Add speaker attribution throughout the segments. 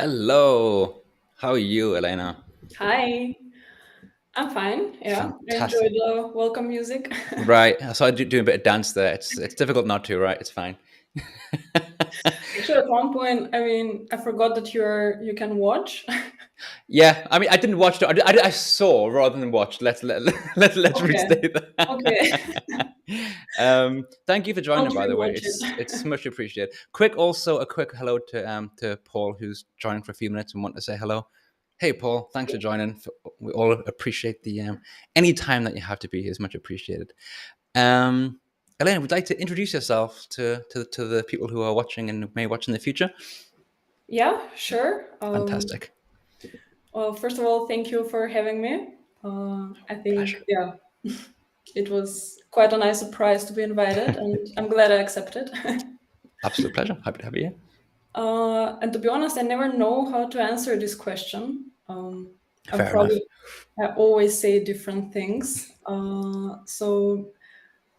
Speaker 1: Hello. How are you, Elena?
Speaker 2: Hi, I'm fine. Yeah, I enjoy
Speaker 1: Fantastic.
Speaker 2: the welcome music.
Speaker 1: Right. I saw you doing a bit of dance there. It's difficult not to, right? It's fine.
Speaker 2: Actually, at one point, I forgot that you can watch.
Speaker 1: Yeah. I mean, I didn't watch. I saw rather than watched. Let's
Speaker 2: Okay,
Speaker 1: restate
Speaker 2: okay.
Speaker 1: that. Thank you for
Speaker 2: Don't
Speaker 1: joining. By the way,
Speaker 2: rewatch it.
Speaker 1: it's much appreciated. A quick hello to Paul, who's joining for a few minutes and want to say hello. Hey, Paul. Thanks for joining. We all appreciate the any time that you have to be here is much appreciated. Um, Elena, would you like to introduce yourself to the people who are watching and may watch in the future?
Speaker 2: Yeah, sure.
Speaker 1: Fantastic.
Speaker 2: Well, first of all, thank you for having me. I think,
Speaker 1: Pleasure.
Speaker 2: yeah, it was quite a nice surprise to be invited, and I'm glad I accepted.
Speaker 1: Absolute pleasure. Happy to have you here.
Speaker 2: And to be honest, I never know how to answer this question. I'm
Speaker 1: Fair enough.
Speaker 2: probably I always say different things. So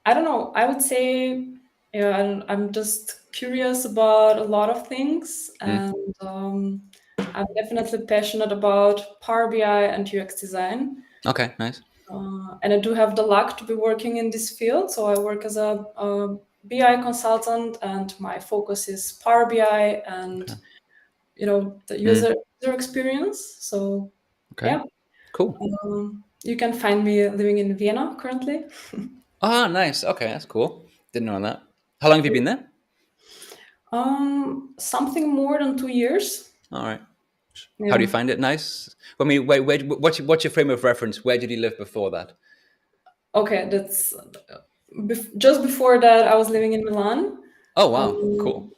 Speaker 2: I don't know. I would say, yeah, I'm just curious about a lot of things,
Speaker 1: Mm.
Speaker 2: and I'm definitely passionate about Power BI and UX design.
Speaker 1: Okay, nice.
Speaker 2: And I do have the luck to be working in this field. So I work as a BI consultant, and my focus is Power BI and
Speaker 1: Okay.
Speaker 2: the
Speaker 1: Mm.
Speaker 2: user experience. So
Speaker 1: Okay.
Speaker 2: yeah,
Speaker 1: Cool.
Speaker 2: you can find me living in Vienna currently.
Speaker 1: Ah, nice. Okay, that's cool. Didn't know that. How long have you been there?
Speaker 2: Something more than 2 years.
Speaker 1: All right. How do you
Speaker 2: Yeah.
Speaker 1: find it? Nice. I mean, what's your frame of reference? Where did you live before that?
Speaker 2: Okay, that's just before that. I was living in Milan.
Speaker 1: Oh, wow.
Speaker 2: Um,
Speaker 1: Cool.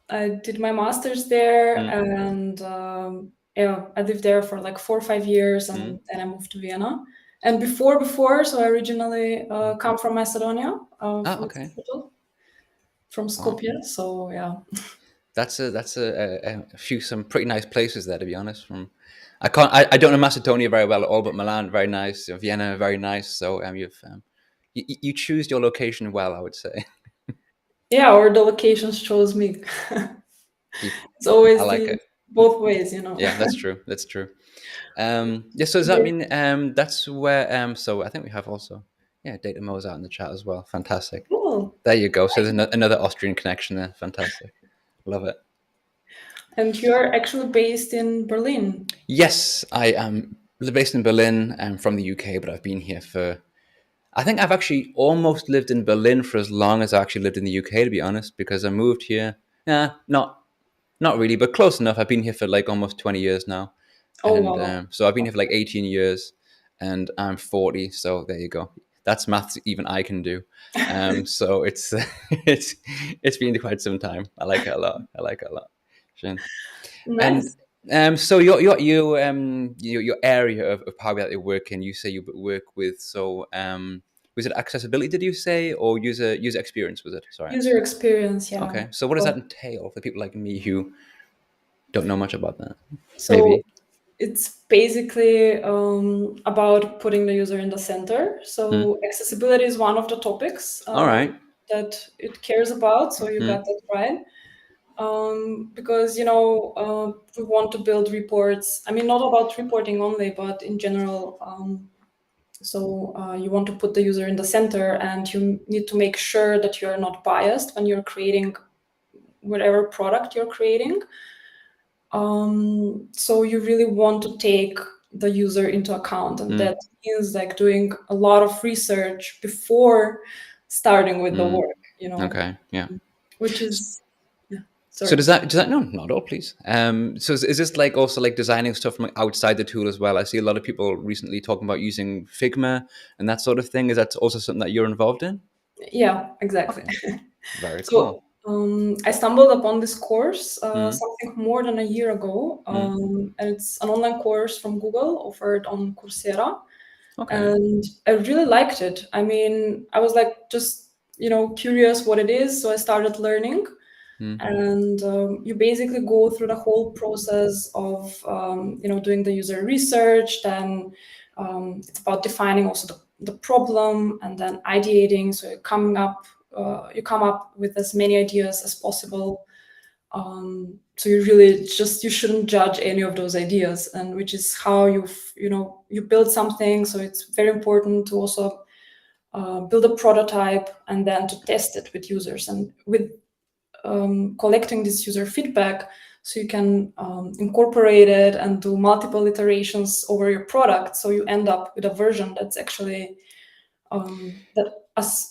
Speaker 2: I did my master's there,
Speaker 1: Mm.
Speaker 2: and yeah, I lived there for like 4 or 5 years, and
Speaker 1: Mm.
Speaker 2: then I moved to Vienna. And before, so I originally
Speaker 1: Mm.
Speaker 2: come from Macedonia,
Speaker 1: Ah,
Speaker 2: from its
Speaker 1: okay.
Speaker 2: capital, from
Speaker 1: Wow.
Speaker 2: Skopje. So yeah.
Speaker 1: That's a few some pretty nice places there, to be honest. I don't know Macedonia very well at all, but Milan very nice, Vienna very nice. So you choose your location well, I would say.
Speaker 2: Yeah, or the locations chose me.
Speaker 1: You,
Speaker 2: It's
Speaker 1: I
Speaker 2: always
Speaker 1: like
Speaker 2: the
Speaker 1: it.
Speaker 2: both ways.
Speaker 1: Yeah, that's true. That's true. Yeah. So does that
Speaker 2: They-
Speaker 1: mean that's where so I think we have also Data Mo's out in the chat as well. Fantastic.
Speaker 2: Cool.
Speaker 1: There you go. So there's another Austrian connection there. Fantastic. Love it.
Speaker 2: And you're actually based in Berlin.
Speaker 1: Yes, I am based in Berlin. I'm from the UK, but I've been here for. I think I've actually almost lived in Berlin for as long as I actually lived in the UK, to be honest, because I moved here. Yeah, not really, but close enough. I've been here for like almost 20 years now,
Speaker 2: Oh
Speaker 1: and
Speaker 2: wow.
Speaker 1: so I've been here for like 18 years, and I'm 40. So there you go. That's maths even I can do. So it's it's been quite some time. I like it a lot. I like it a lot. Sure. And
Speaker 2: Nice.
Speaker 1: so your area of Power BI that you work in, you say you work with. So was it accessibility? Did you say or user experience? Was it? Sorry.
Speaker 2: User experience, yeah.
Speaker 1: Okay. So what does that
Speaker 2: Well,
Speaker 1: entail for people like me who don't know much about that?
Speaker 2: so
Speaker 1: Maybe.
Speaker 2: it's basically about putting the user in the center.
Speaker 1: Hmm.
Speaker 2: So accessibility is one of the topics
Speaker 1: All right.
Speaker 2: that it cares about. So you got
Speaker 1: Hmm.
Speaker 2: that right. Because we want to build reports. I mean, not about reporting only, but in general. So you want to put the user in the center, and you need to make sure that you're not biased when you're creating whatever product you're creating. So you really want to take the user into account, and
Speaker 1: Hmm.
Speaker 2: that means like doing a lot of research before starting with the
Speaker 1: Hmm.
Speaker 2: work,
Speaker 1: Okay. Yeah.
Speaker 2: which is yeah.
Speaker 1: So
Speaker 2: Sorry.
Speaker 1: does that no, not at all, please. So is this like also like designing stuff from like outside the tool as well? I see a lot of people recently talking about using Figma and that sort of thing. Is that also something that you're involved in?
Speaker 2: Yeah, exactly.
Speaker 1: Okay, very
Speaker 2: So
Speaker 1: cool.
Speaker 2: I stumbled upon this course
Speaker 1: Mm,
Speaker 2: something more than a year ago,
Speaker 1: mm,
Speaker 2: and it's an online course from Google offered on Coursera,
Speaker 1: okay.
Speaker 2: and I really liked it. I mean, I was like just curious what it is, so I started learning,
Speaker 1: Mm,
Speaker 2: and you basically go through the whole process of doing the user research. Then it's about defining also the problem, and then ideating. So you come up with as many ideas as possible, So you really you shouldn't judge any of those ideas, and which is how you build something. So it's very important to also build a prototype and then to test it with users, and with collecting this user feedback, so you can incorporate it and do multiple iterations over your product, so you end up with a version that's actually that us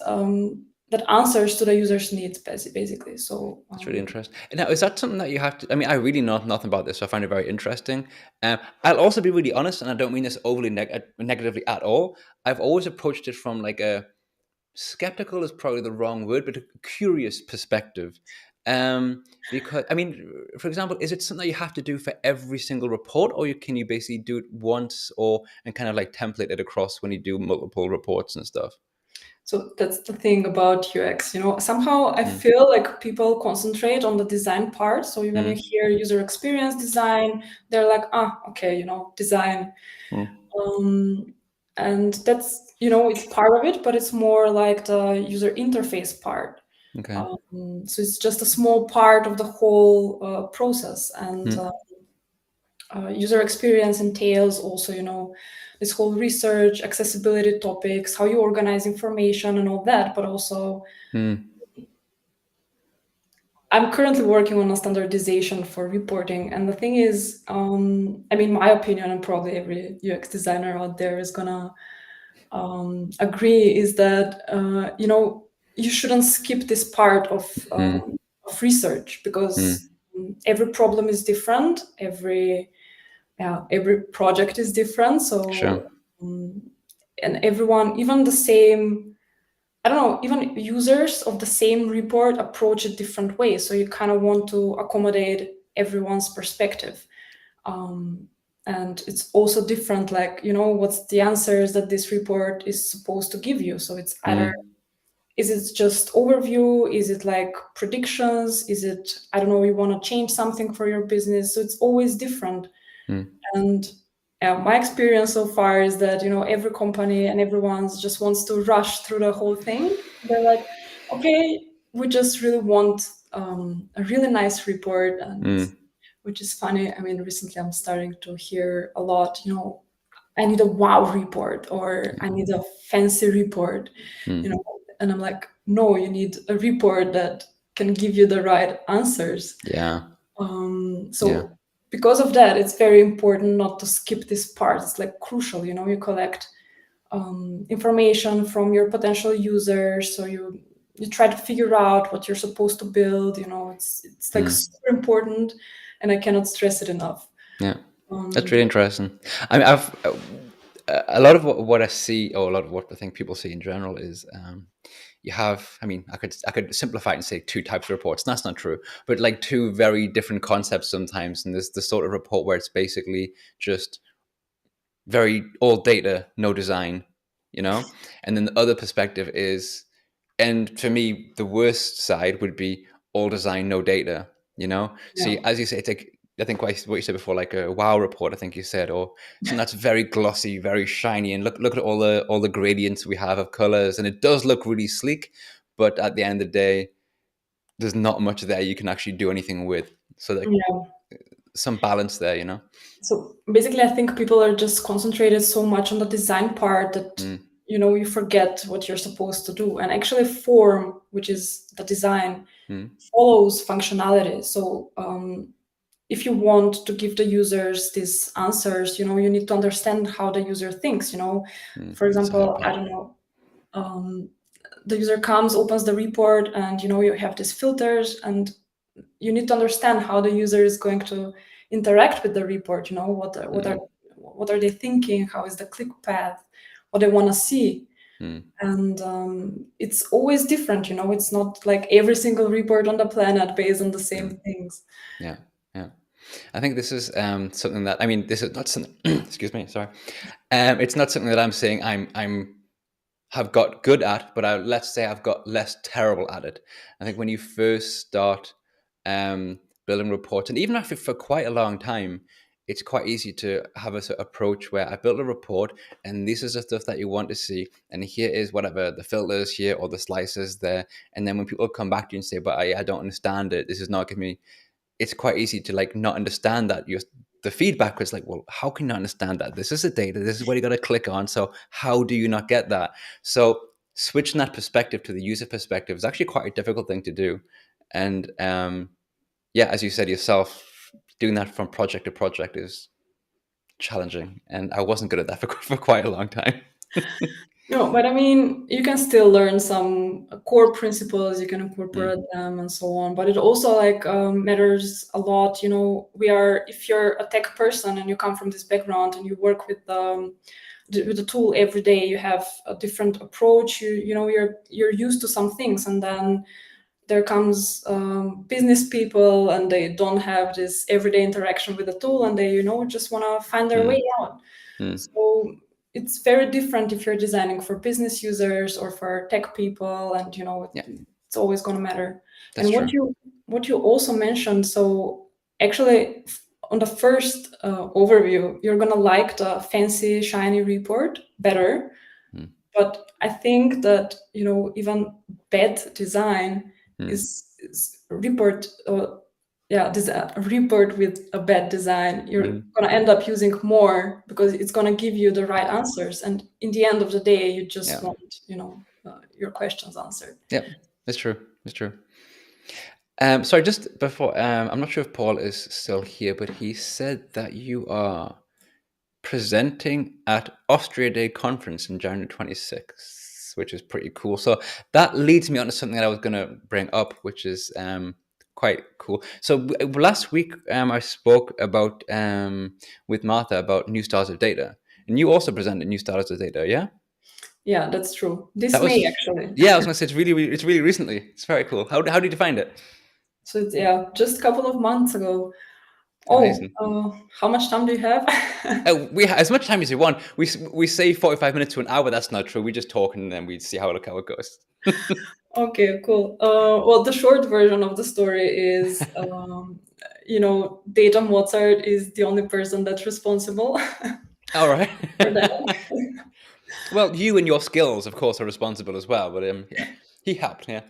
Speaker 2: that answers to the user's needs, basically. So
Speaker 1: That's really interesting. And now, is that something that you have to? I mean, I really know nothing about this, so I find it very interesting. I'll also be really honest, and I don't mean this overly negatively at all. I've always approached it from like a skeptical is probably the wrong word, but a curious perspective. Because I mean, for example, is it something that you have to do for every single report, or can you basically do it once, or and kind of like template it across when you do multiple reports and stuff?
Speaker 2: So that's the thing about UX. Somehow I feel like people concentrate on the design part. So when you hear user experience design, they're like, okay, design. And that's, it's part of it, but it's more like the user interface part.
Speaker 1: Okay.
Speaker 2: So it's just a small part of the whole process. And user experience entails also, this whole research, accessibility topics, how you organize information and all that, but also I'm currently working on a standardization for reporting. And the thing is, my opinion, and probably every UX designer out there is gonna agree, is that, you shouldn't skip this part of research, because every problem is different. Every project is different. So,
Speaker 1: Sure.
Speaker 2: And everyone, even the same, I don't know, even users of the same report approach it different ways. So you kind of want to accommodate everyone's perspective. And it's also different, like, what's the answers that this report is supposed to give you. So it's either, is it just overview? Is it like predictions? Is it, I don't know, you want to change something for your business? So it's always different. And my experience so far is that, every company and everyone just wants to rush through the whole thing. They're like, okay, we just really want a really nice report, and which is funny. I mean, recently I'm starting to hear a lot, I need a wow report, or I need a fancy report, and I'm like, no, you need a report that can give you the right answers.
Speaker 1: Yeah.
Speaker 2: So because of that, it's very important not to skip this part. It's like crucial, you collect information from your potential users. So you try to figure out what you're supposed to build. It's like super important, and I cannot stress it enough.
Speaker 1: Yeah. That's really interesting. I mean, I've a lot of what I see, or a lot of what I think people see in general is you have. I mean, I could simplify it and say two types of reports. That's not true, but like two very different concepts sometimes. And there's the sort of report where it's basically just very all data, no design, And then the other perspective is, and for me, the worst side would be all design, no data, See, as you say, it's like, I think what you said before, like a wow report, I think you said, or something that's very glossy, very shiny, and look at all the gradients we have of colors, and it does look really sleek, but at the end of the day, there's not much there you can actually do anything with. So like some balance there.
Speaker 2: So basically, I think people are just concentrated so much on the design part that you forget what you're supposed to do. And actually, form, which is the design, follows functionality. So if you want to give the users these answers, you need to understand how the user thinks. For example, I don't know. The user comes, opens the report, and you have these filters, and you need to understand how the user is going to interact with the report. What are they thinking? How is the click path? What they want to see? And it's always different. It's not like every single report on the planet based on the same things.
Speaker 1: Yeah. I think this is something that, I mean, this is not something. Excuse me, sorry. It's not something that I'm saying I'm have got good at, but let's say I've got less terrible at it. I think when you first start building reports, and even after for quite a long time, it's quite easy to have a sort of approach where I built a report, and this is the stuff that you want to see, and here is whatever the filters here or the slices there, and then when people come back to you and say, "But I don't understand it. This is not giving me it's quite easy to like not understand that. The feedback was like, well, how can you not understand that? This is the data. This is what you got to click on. So how do you not get that? So switching that perspective to the user perspective is actually quite a difficult thing to do. And yeah, as you said yourself, doing that from project to project is challenging. And I wasn't good at that for quite a long time.
Speaker 2: No, but I mean, you can still learn some core principles, you can incorporate them and so on. But it also like matters a lot. You know, if you're a tech person and you come from this background and you work with the tool every day, you have a different approach. You know, you're used to some things, and then there comes business people and they don't have this everyday interaction with the tool, and they, you know, just want to find their way out. So it's very different if you're designing for business users or for tech people, and you know, it's always going to matter.
Speaker 1: That's
Speaker 2: And
Speaker 1: true.
Speaker 2: what you also mentioned, so actually on the first overview, you're going to like the fancy shiny report better. But I think that, you know, even bad design is report this report with a bad design, you're going to end up using more because it's going to give you the right answers, and in the end of the day you just want, you know, your questions answered.
Speaker 1: Yeah, that's true. That's true. Sorry, just before, I'm not sure if Paul is still here, but he said that you are presenting at Austria Day conference in January 26th, which is pretty cool. So that leads me on to something that I was going to bring up, which is quite cool. So last week I spoke about with Martha about new styles of data, and you also presented new styles of data, yeah?
Speaker 2: Yeah, that's true. This May, actually.
Speaker 1: Yeah, I was going to say it's really recently. It's very cool. How did you find it?
Speaker 2: So it's, just a couple of months ago.
Speaker 1: Amazing.
Speaker 2: How much time do you have?
Speaker 1: We have as much time as you want. We say 45 minutes to an hour. That's not true. We just talk and then we see how it goes.
Speaker 2: Okay, cool. Well, the short version of the story is, you know, Data Mozart is the only person that's responsible.
Speaker 1: All right.
Speaker 2: For that.
Speaker 1: Well, you and your skills, of course, are responsible as well. But yeah, he helped. Yeah.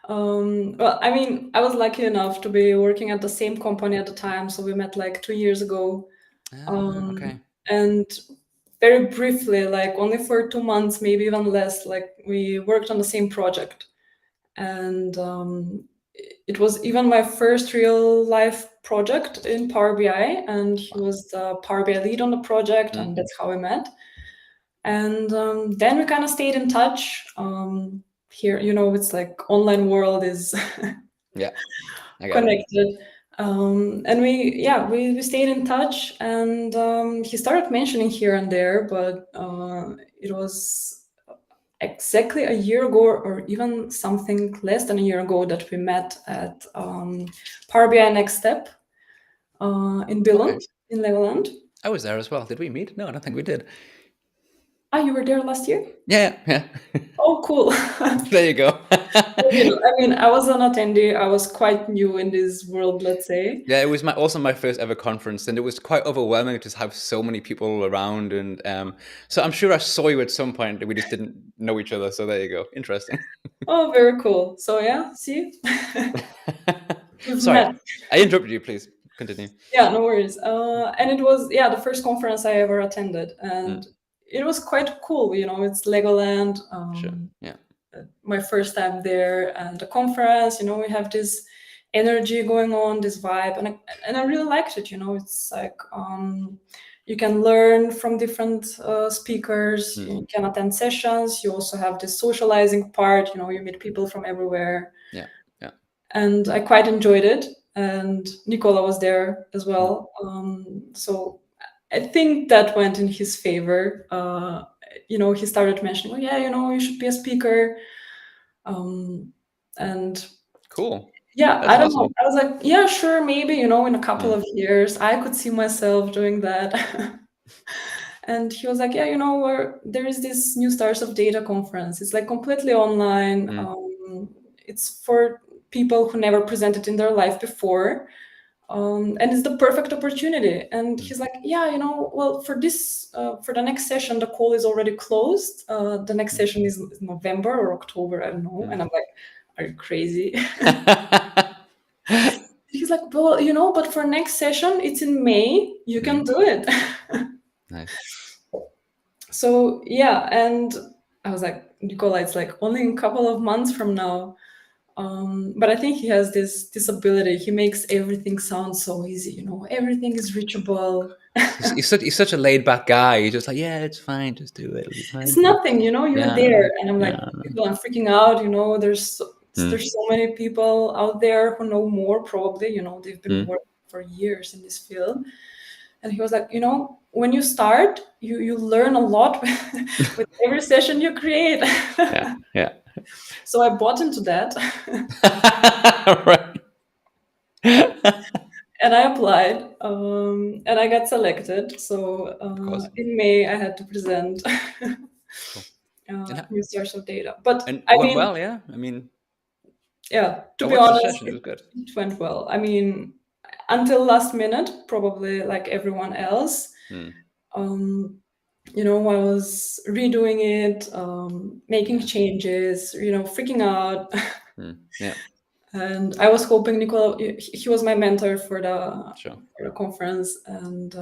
Speaker 2: Well, I mean, I was lucky enough to be working at the same company at the time, so we met like 2 years ago.
Speaker 1: Okay.
Speaker 2: And very briefly, like only for 2 months, maybe even less, like we worked on the same project. And it was even my first real life project in Power BI, and he was the Power BI lead on the project, and that's how we met. And then we kind of stayed in touch. Here, you know, it's like online world is
Speaker 1: Yeah, I got
Speaker 2: connected. And we stayed in touch, and he started mentioning here and there, but it was exactly a year ago, or even something less than a year ago, that we met at Power BI Next Step in Billund, in Legoland.
Speaker 1: I was there as well. Did we meet? No, I don't think we did.
Speaker 2: Ah, you were there last year?
Speaker 1: Yeah.
Speaker 2: Oh, cool.
Speaker 1: There you go.
Speaker 2: You know, I mean, I was an attendee. I was quite new in this world, let's say.
Speaker 1: Yeah, it was also my first ever conference, and it was quite overwhelming to have so many people around. And so I'm sure I saw you at some point. We just didn't know each other. So there you go. Interesting.
Speaker 2: Oh, very cool. So yeah, see?
Speaker 1: Sorry, I interrupted you. Please continue.
Speaker 2: Yeah, no worries. And it was, the first conference I ever attended. And it was quite cool. You know, it's Legoland.
Speaker 1: Sure. Yeah.
Speaker 2: My first time there, and the conference, you know, we have this energy going on, this vibe, and I really liked it. You know, it's like you can learn from different speakers, you can attend sessions, you also have this socializing part, you know, you meet people from everywhere.
Speaker 1: Yeah.
Speaker 2: And I quite enjoyed it, and Nicola was there as well. So I think that went in his favor. You know, he started mentioning, oh yeah, you know, you should be a speaker. And
Speaker 1: cool.
Speaker 2: Yeah,
Speaker 1: That's
Speaker 2: I don't
Speaker 1: awesome.
Speaker 2: know. I was like, yeah, sure, maybe, you know, in a couple of years, I could see myself doing that. And he was like, yeah, you know, there is this New Stars of Data conference. It's like completely online. It's for people who never presented in their life before. And it's the perfect opportunity. And he's like, yeah, you know, well, for the next session, the call is already closed. The next session is November or October, I don't know. And I'm like, are you crazy? like, well, but for next session, it's in May. You can do it.
Speaker 1: Nice.
Speaker 2: So yeah, and I was like, Nicola, it's like only a couple of months from now. But I think he has this ability. He makes everything sound so easy. Everything is reachable.
Speaker 1: He's such a laid back guy. He's just like, yeah, it's fine, just do it. It'll be fine.
Speaker 2: It's nothing, you're
Speaker 1: Yeah,
Speaker 2: there. And I'm like,
Speaker 1: yeah.
Speaker 2: people, I'm freaking out. There's so many people out there who know more probably. They've been working for years in this field. And he was like, when you start, you learn a lot with every session you create.
Speaker 1: Yeah.
Speaker 2: So I bought into that.
Speaker 1: Right.
Speaker 2: And I applied, and I got selected. So
Speaker 1: course.
Speaker 2: in May, I had to present
Speaker 1: Cool.
Speaker 2: new source of data. But
Speaker 1: And
Speaker 2: I
Speaker 1: went
Speaker 2: mean,
Speaker 1: well, yeah. I mean,
Speaker 2: yeah, to
Speaker 1: I
Speaker 2: be
Speaker 1: watched the
Speaker 2: honest,
Speaker 1: session. It was good.
Speaker 2: it went well. I mean, until last minute, probably like everyone else. I was redoing it, making changes, freaking out.
Speaker 1: Yeah.
Speaker 2: And I was hoping Nicola, he was my mentor for the
Speaker 1: Sure.
Speaker 2: conference, and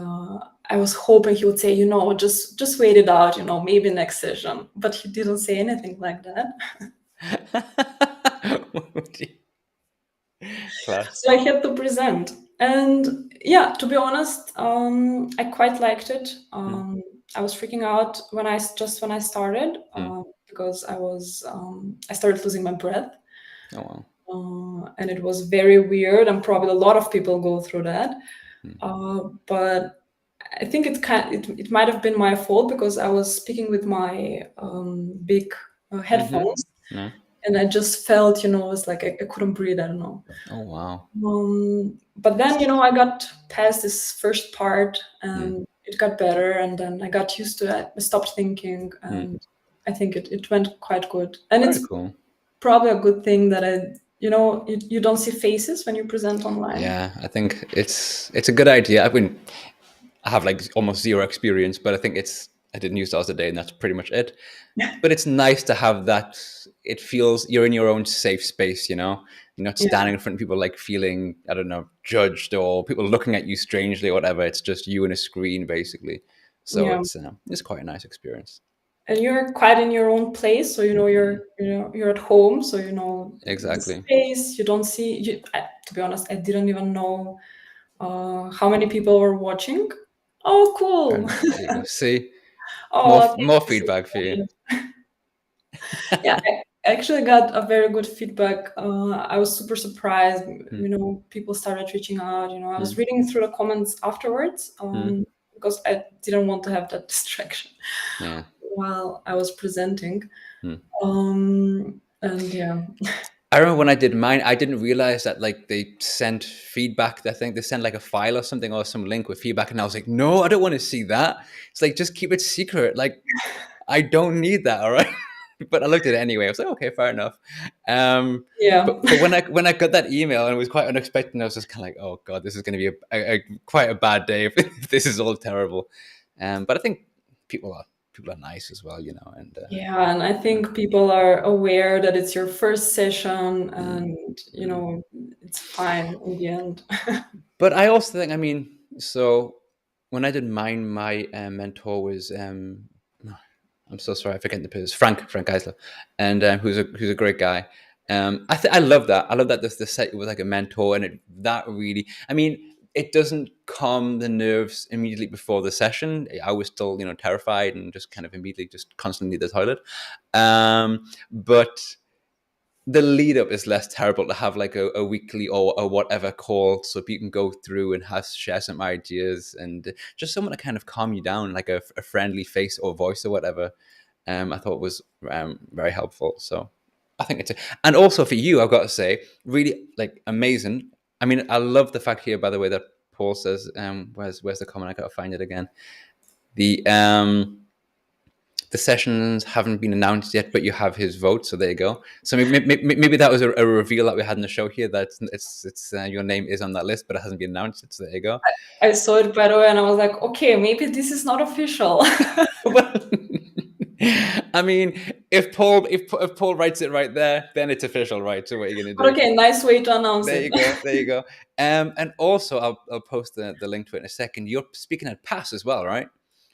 Speaker 2: I was hoping he would say, just wait it out, maybe next session. But he didn't say anything like that.
Speaker 1: Class.
Speaker 2: So I had to present, and yeah, to be honest, I quite liked it. I was freaking out when I started because I started losing my breath.
Speaker 1: Oh wow.
Speaker 2: And it was very weird, and probably a lot of people go through that. But I think it might have been my fault because I was speaking with my big headphones, and I just felt, it was like I couldn't breathe. I don't know.
Speaker 1: Oh wow.
Speaker 2: But then, I got past this first part, and it got better, and then I got used to it. I stopped thinking, and I think it went quite good. And
Speaker 1: Very
Speaker 2: it's
Speaker 1: cool.
Speaker 2: Probably a good thing that you don't see faces when you present online.
Speaker 1: Yeah, I think it's a good idea. I have like almost zero experience, but I think I didn't use stars a day, and that's pretty much it. But it's nice to have that. It feels you're in your own safe space, You're not standing in front of people like feeling, I don't know, judged or people looking at you strangely or whatever. It's just you and a screen basically. So it's quite a nice experience.
Speaker 2: And you're quite in your own place, so you're at home, so
Speaker 1: Exactly
Speaker 2: the space. You don't see. To be honest, I didn't even know how many people were watching. Oh, cool!
Speaker 1: There you go. See,
Speaker 2: Oh,
Speaker 1: more feedback for you.
Speaker 2: Yeah, I actually got a very good feedback. I was super surprised. People started reaching out. I was reading through the comments afterwards because I didn't want to have that distraction while I was presenting. And yeah.
Speaker 1: I remember when I did mine, I didn't realize that like they sent feedback. I think they sent like a file or something or some link with feedback, and I was like, no, I don't want to see that. It's like, just keep it secret. Like, I don't need that. All right. But I looked at it anyway. I was like, okay, fair enough. But when I got that email and it was quite unexpected, and I was just kind of like, oh god, this is going to be a quite a bad day if this is all terrible. But I think people are nice as well, and
Speaker 2: and I think people are aware that it's your first session, and it's fine in the end.
Speaker 1: But I also think, so when I did mine, my mentor was I'm so sorry, I forget the person, Frank Geisler, and who's a great guy. I love that. I love that the set was like a mentor, and that really, it doesn't calm the nerves immediately before the session. I was still, terrified and just kind of immediately just constantly need the toilet. But the lead up is less terrible to have like a weekly or a whatever call so people can go through and share some ideas and just someone to kind of calm you down, like a friendly face or voice or whatever. I thought was very helpful. So I think and also for you, I've got to say, really like amazing. I love the fact here, by the way, that Paul says, where's the comment? I gotta find it again. The sessions haven't been announced yet, but you have his vote, so there you go. So maybe that was a reveal that we had in the show here, that it's your name is on that list, but it hasn't been announced. So there you go.
Speaker 2: I saw it by the way, and I was like, okay, maybe this is not official.
Speaker 1: I mean, if Paul writes it right there, then it's official, right? So what are you gonna
Speaker 2: But
Speaker 1: do?
Speaker 2: okay, nice way to announce
Speaker 1: There
Speaker 2: it.
Speaker 1: you go. There you go. And also, I'll post the link to it in a second. You're speaking at PASS as well, right?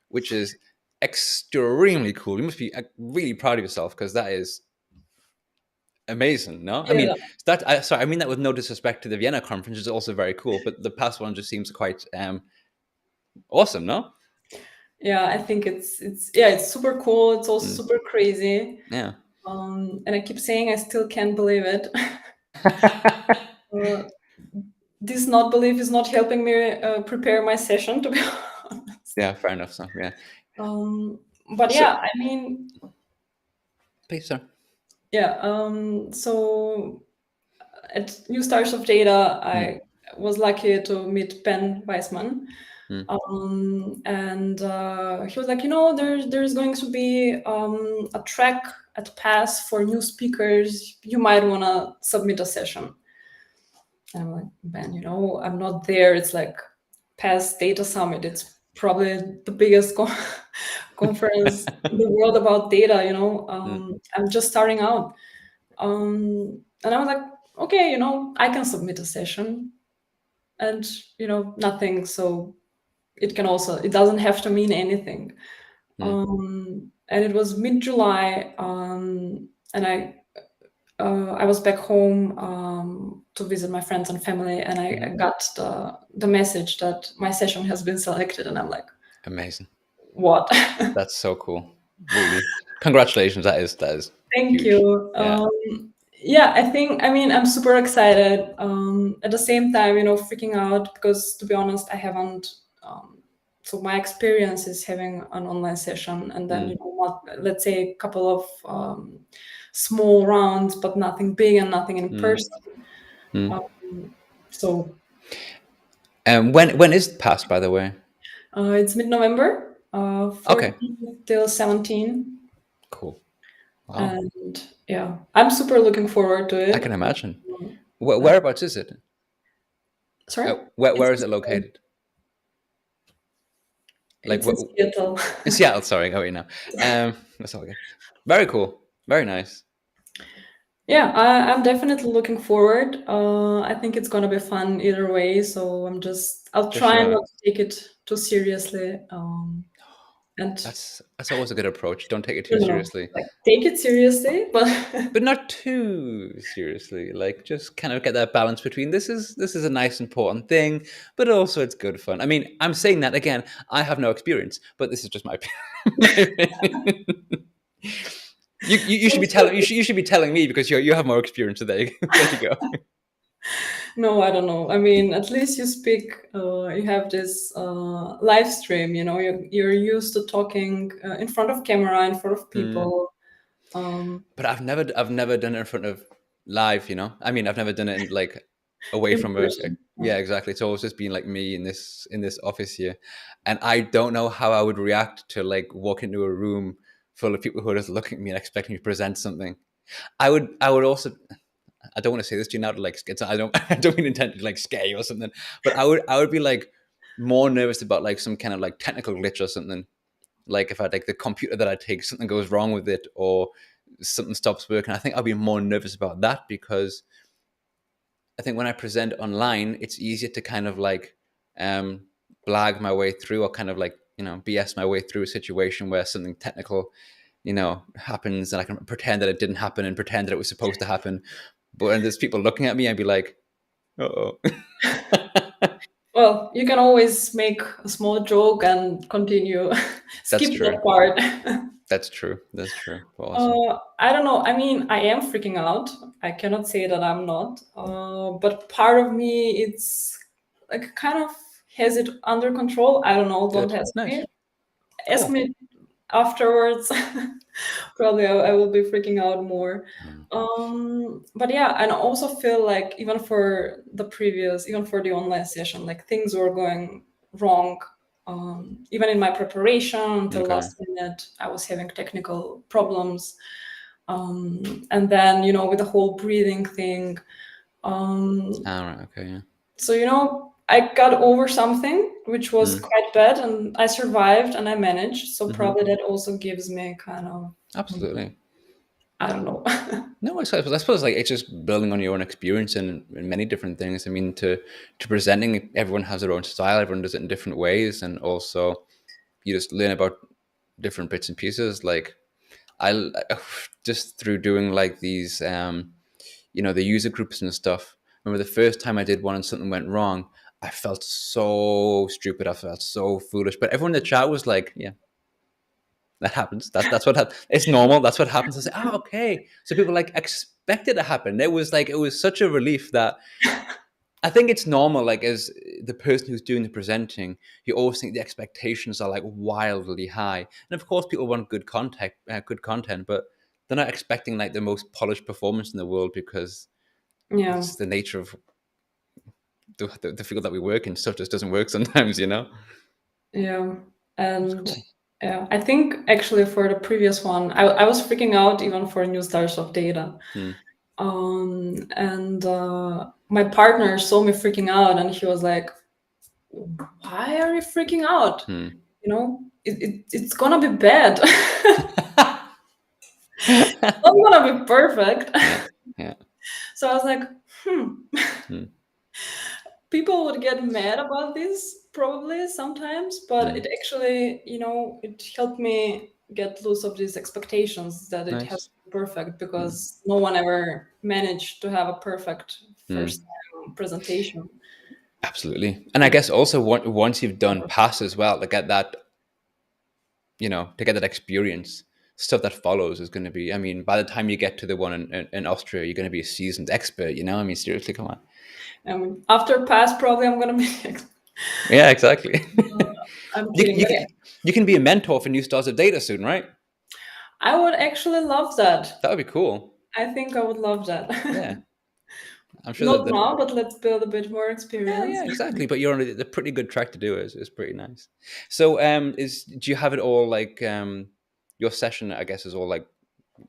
Speaker 1: Which is extremely cool. You must be really proud of yourself because that is amazing. No, I
Speaker 2: Yeah.
Speaker 1: mean sorry, I mean that with no disrespect to the Vienna conference, it's also very cool. But the PASS one just seems quite awesome. No.
Speaker 2: Yeah, I think it's super cool. It's also
Speaker 1: Mm.
Speaker 2: super crazy.
Speaker 1: Yeah.
Speaker 2: And I keep saying I still can't believe it. uh, this not belief is not helping me prepare my session, to be honest.
Speaker 1: Yeah. Fair enough. So yeah.
Speaker 2: But
Speaker 1: So,
Speaker 2: yeah, I mean,
Speaker 1: please, sir.
Speaker 2: yeah. So at New Stars of Data, I was lucky to meet Ben Weissman.
Speaker 1: Mm.
Speaker 2: And he was like, there's going to be a track at PASS for new speakers. You might want to submit a session. And I'm like, Ben, I'm not there. It's like PASS Data Summit. It's probably the biggest conference in the world about data. I'm just starting out. And I was like, okay, I can submit a session, and nothing. So it doesn't have to mean anything. And it was mid-July, and I was back home to visit my friends and family, and I got the message that my session has been selected, and I'm like,
Speaker 1: Amazing.
Speaker 2: what?
Speaker 1: That's so cool. Really, congratulations. That is
Speaker 2: Thank
Speaker 1: huge.
Speaker 2: you.
Speaker 1: Yeah.
Speaker 2: Yeah, I'm super excited. At the same time, freaking out because, to be honest, I haven't. So my experience is having an online session, and then let's say a couple of small rounds, but nothing big and nothing in person. So
Speaker 1: when is PASS, by the way?
Speaker 2: it's mid-November,
Speaker 1: Okay.
Speaker 2: 14 till 17.
Speaker 1: Cool. Wow.
Speaker 2: And yeah, I'm super looking forward to it.
Speaker 1: I can imagine. Whereabouts is it?
Speaker 2: Sorry?
Speaker 1: Where is it located? Like
Speaker 2: It's in Seattle.
Speaker 1: in Seattle. Sorry, how are you now? That's all good. Very cool. Very nice.
Speaker 2: Yeah, I'm definitely looking forward. I think it's gonna be fun either way. So I'll
Speaker 1: For
Speaker 2: try
Speaker 1: sure.
Speaker 2: not to take it too seriously. And
Speaker 1: That's always a good approach. Don't take it
Speaker 2: you
Speaker 1: too
Speaker 2: know,
Speaker 1: seriously.
Speaker 2: like take it seriously, but
Speaker 1: But not too seriously. Like just kind of get that balance between this is a nice important thing, but also it's good fun. I mean, I'm saying that again. I have no experience, but this is just my opinion. You should be telling you should be telling me because you have more experience today. There you go.
Speaker 2: no, I don't know. I mean, at least you speak. You have this live stream. You're used to talking in front of camera, in front of people.
Speaker 1: But I've never done it in front of live. I mean, I've never done it in like away
Speaker 2: In
Speaker 1: from
Speaker 2: person.
Speaker 1: yeah, exactly. It's always just been like me in this office here, and I don't know how I would react to like walk into a room full of people who are just looking at me and expecting me to present something. I would also. I don't want to say this to you now to like I don't I don't mean intend to like scare you or something, but I would be like more nervous about like some kind of like technical glitch or something. Like if I like the computer that I take, something goes wrong with it or something stops working. I think I'll be more nervous about that because I think when I present online, it's easier to kind of like blag my way through or kind of like BS my way through a situation where something technical happens and I can pretend that it didn't happen and pretend that it was supposed to happen. But when there's people looking at me, I'd be like, uh-oh.
Speaker 2: Well, you can always make a small joke and continue.
Speaker 1: That's
Speaker 2: Skip
Speaker 1: true.
Speaker 2: that part.
Speaker 1: That's true. That's true. Awesome.
Speaker 2: I don't know. I mean, I am freaking out. I cannot say that I'm not. But part of me, it's like kind of has it under control. I don't know. Don't
Speaker 1: Good.
Speaker 2: ask
Speaker 1: Nice.
Speaker 2: me. Ask
Speaker 1: Cool.
Speaker 2: me afterwards. Probably I will be freaking out more. But yeah, and I also feel like even for the online session, like things were going wrong. Even in my preparation until
Speaker 1: Okay.
Speaker 2: last minute, I was having technical problems. And then, with the whole breathing thing.
Speaker 1: All right. Okay. Yeah.
Speaker 2: So, I got over something, which was quite bad, and I survived and I managed. So probably that also gives me kind of
Speaker 1: Absolutely.
Speaker 2: I don't know.
Speaker 1: No, I suppose like it's just building on your own experience in many different things. I mean, to presenting, everyone has their own style. Everyone does it in different ways, and also you just learn about different bits and pieces. Like I just through doing like these, the user groups and stuff. I remember the first time I did one and something went wrong, I felt so stupid. I felt so foolish. But everyone in the chat was like, "Yeah, that happens. That's what it's normal. That's what happens." I say, "Ah, okay." So people like expect it to happen. It was such a relief that I think it's normal. Like as the person who's doing the presenting, you always think the expectations are like wildly high, and of course people want good content, but they're not expecting like the most polished performance in the world because
Speaker 2: Yeah,
Speaker 1: it's the nature of the field that we work in. Stuff just doesn't work sometimes, you know.
Speaker 2: yeah.
Speaker 1: It's
Speaker 2: And
Speaker 1: cool.
Speaker 2: yeah, I think actually for the previous one, I was freaking out even for new stars of data.
Speaker 1: Hmm.
Speaker 2: And my partner saw me freaking out and he was like, why are you freaking out?
Speaker 1: Hmm.
Speaker 2: It's gonna be bad. It's not gonna be perfect.
Speaker 1: Yeah. Yeah.
Speaker 2: So I was like,
Speaker 1: Hmm.
Speaker 2: people would get mad about this probably sometimes, but
Speaker 1: Hmm.
Speaker 2: it actually, it helped me get loose of these expectations that it has
Speaker 1: Nice.
Speaker 2: to be perfect,
Speaker 1: Hmm.
Speaker 2: because no one ever managed to have a perfect
Speaker 1: Hmm.
Speaker 2: first time presentation.
Speaker 1: Absolutely. And I guess also once you've done pass as well, to get that experience, stuff that follows is going to be, I mean, by the time you get to the one in Austria, you're going to be a seasoned expert, I mean, seriously, come on.
Speaker 2: After pass, probably I'm gonna be.
Speaker 1: Yeah, exactly.
Speaker 2: I'm
Speaker 1: you,
Speaker 2: kidding,
Speaker 1: you,
Speaker 2: but
Speaker 1: can,
Speaker 2: yeah,
Speaker 1: you can be a mentor for new stars of data soon, right?
Speaker 2: I would actually love that.
Speaker 1: That would be cool.
Speaker 2: I think I would love that.
Speaker 1: Yeah. I'm sure
Speaker 2: Not
Speaker 1: that.
Speaker 2: now, but let's build a bit more
Speaker 1: Yeah,
Speaker 2: experience.
Speaker 1: yeah, exactly. But you're on a pretty good track to do it. It's pretty nice. So, do you have it all like your session? I guess is all like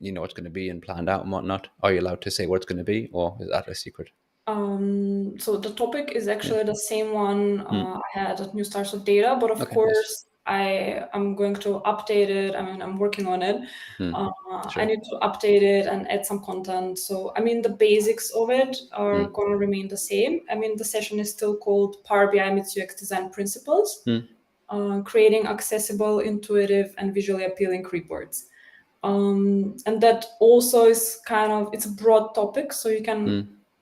Speaker 1: you know what's going to be and planned out and whatnot. Are you allowed to say what it's going to be, or is that a secret?
Speaker 2: So the topic is
Speaker 1: Yeah.
Speaker 2: actually the same one
Speaker 1: Hmm.
Speaker 2: I had at New Stars of Data, but of
Speaker 1: Okay. Nice.
Speaker 2: course I am going to update it. I mean, I'm working on it.
Speaker 1: Hmm.
Speaker 2: I
Speaker 1: Sure.
Speaker 2: need to update it and add some content. So I mean, the basics of it are
Speaker 1: Hmm.
Speaker 2: going to remain the same. I mean, the session is still called Power BI meets UX Design Principles,
Speaker 1: Hmm.
Speaker 2: creating accessible, intuitive, and visually appealing reports. And that also is it's a broad topic, so you can,
Speaker 1: Hmm.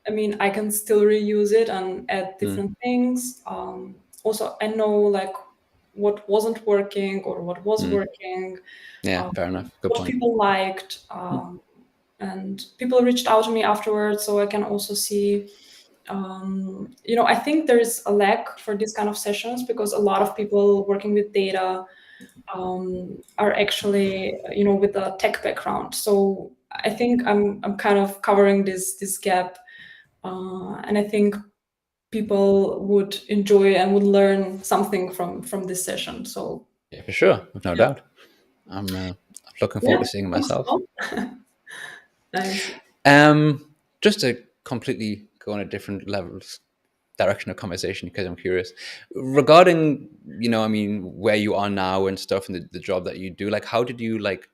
Speaker 2: I mean, I can still reuse it and add
Speaker 1: Hmm.
Speaker 2: different things. Also, I know like what wasn't working or what was
Speaker 1: Hmm.
Speaker 2: working,
Speaker 1: Yeah.
Speaker 2: um,
Speaker 1: Fair enough. Good
Speaker 2: what
Speaker 1: point.
Speaker 2: people liked,
Speaker 1: Hmm.
Speaker 2: and people reached out to me afterwards, so I can also see. I think there is a lack for this kind of sessions because a lot of people working with data are actually with a tech background. So I think I'm kind of covering this gap, and I think people would enjoy and would learn something from this session. So
Speaker 1: Yeah, for sure. With no
Speaker 2: yeah,
Speaker 1: doubt. I'm looking forward
Speaker 2: yeah,
Speaker 1: to seeing it
Speaker 2: thanks,
Speaker 1: myself.
Speaker 2: Tom. Nice.
Speaker 1: Just to completely go on a different levels direction of conversation because I'm curious regarding I mean where you are now and stuff and the job that you do. Like, how did you like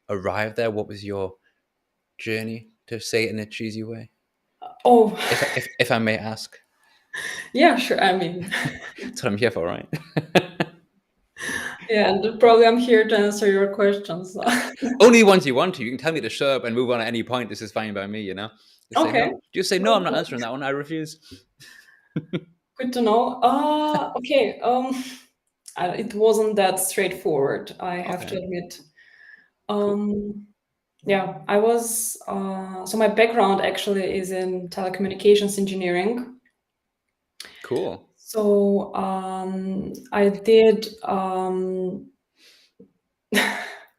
Speaker 1: arrive there? What was your journey, to say it in a cheesy way,
Speaker 2: Oh,
Speaker 1: if I may ask?
Speaker 2: yeah, sure. I mean,
Speaker 1: That's what I'm here for, right?
Speaker 2: yeah, and probably I'm here to answer your questions.
Speaker 1: Only once you want to. You can tell me to shut up and move on at any point. This is fine by me, Just say
Speaker 2: Okay,
Speaker 1: no. Just say no, I'm not answering that one. I refuse.
Speaker 2: good to know. Okay. It wasn't that straightforward, I have to
Speaker 1: Okay.
Speaker 2: admit.
Speaker 1: Cool.
Speaker 2: Um, yeah, I was. So my background actually is in telecommunications engineering.
Speaker 1: Cool.
Speaker 2: So I did.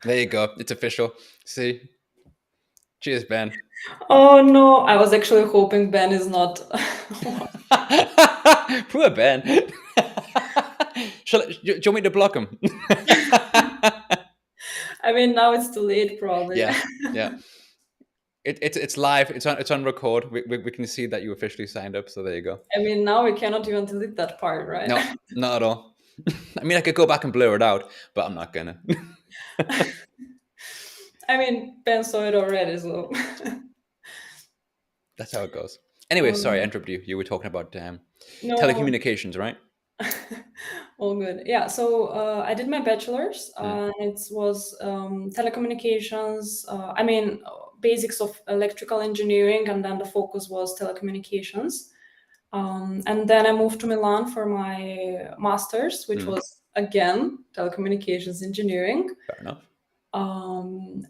Speaker 1: There you go. It's official. See. Cheers, Ben.
Speaker 2: Oh no, I was actually hoping Ben is not.
Speaker 1: Poor Ben. Do you want me to block him?
Speaker 2: I mean, now it's too late, probably.
Speaker 1: Yeah, yeah. It's live. It's on record. We can see that you officially signed up. So there you go.
Speaker 2: I mean, now we cannot even delete that part, right?
Speaker 1: No, not at all. I mean, I could go back and blur it out, but I'm not gonna.
Speaker 2: I mean, Ben saw it already, so.
Speaker 1: That's how it goes. Anyway, sorry, I
Speaker 2: um,
Speaker 1: interrupted you. You were talking about
Speaker 2: no,
Speaker 1: telecommunications, right?
Speaker 2: all good. Yeah, so I did my bachelor's.
Speaker 1: Mm,
Speaker 2: It was telecommunications. I mean, basics of electrical engineering, and then the focus was telecommunications. And then I moved to Milan for my master's, which
Speaker 1: mm,
Speaker 2: was again telecommunications engineering.
Speaker 1: fair enough.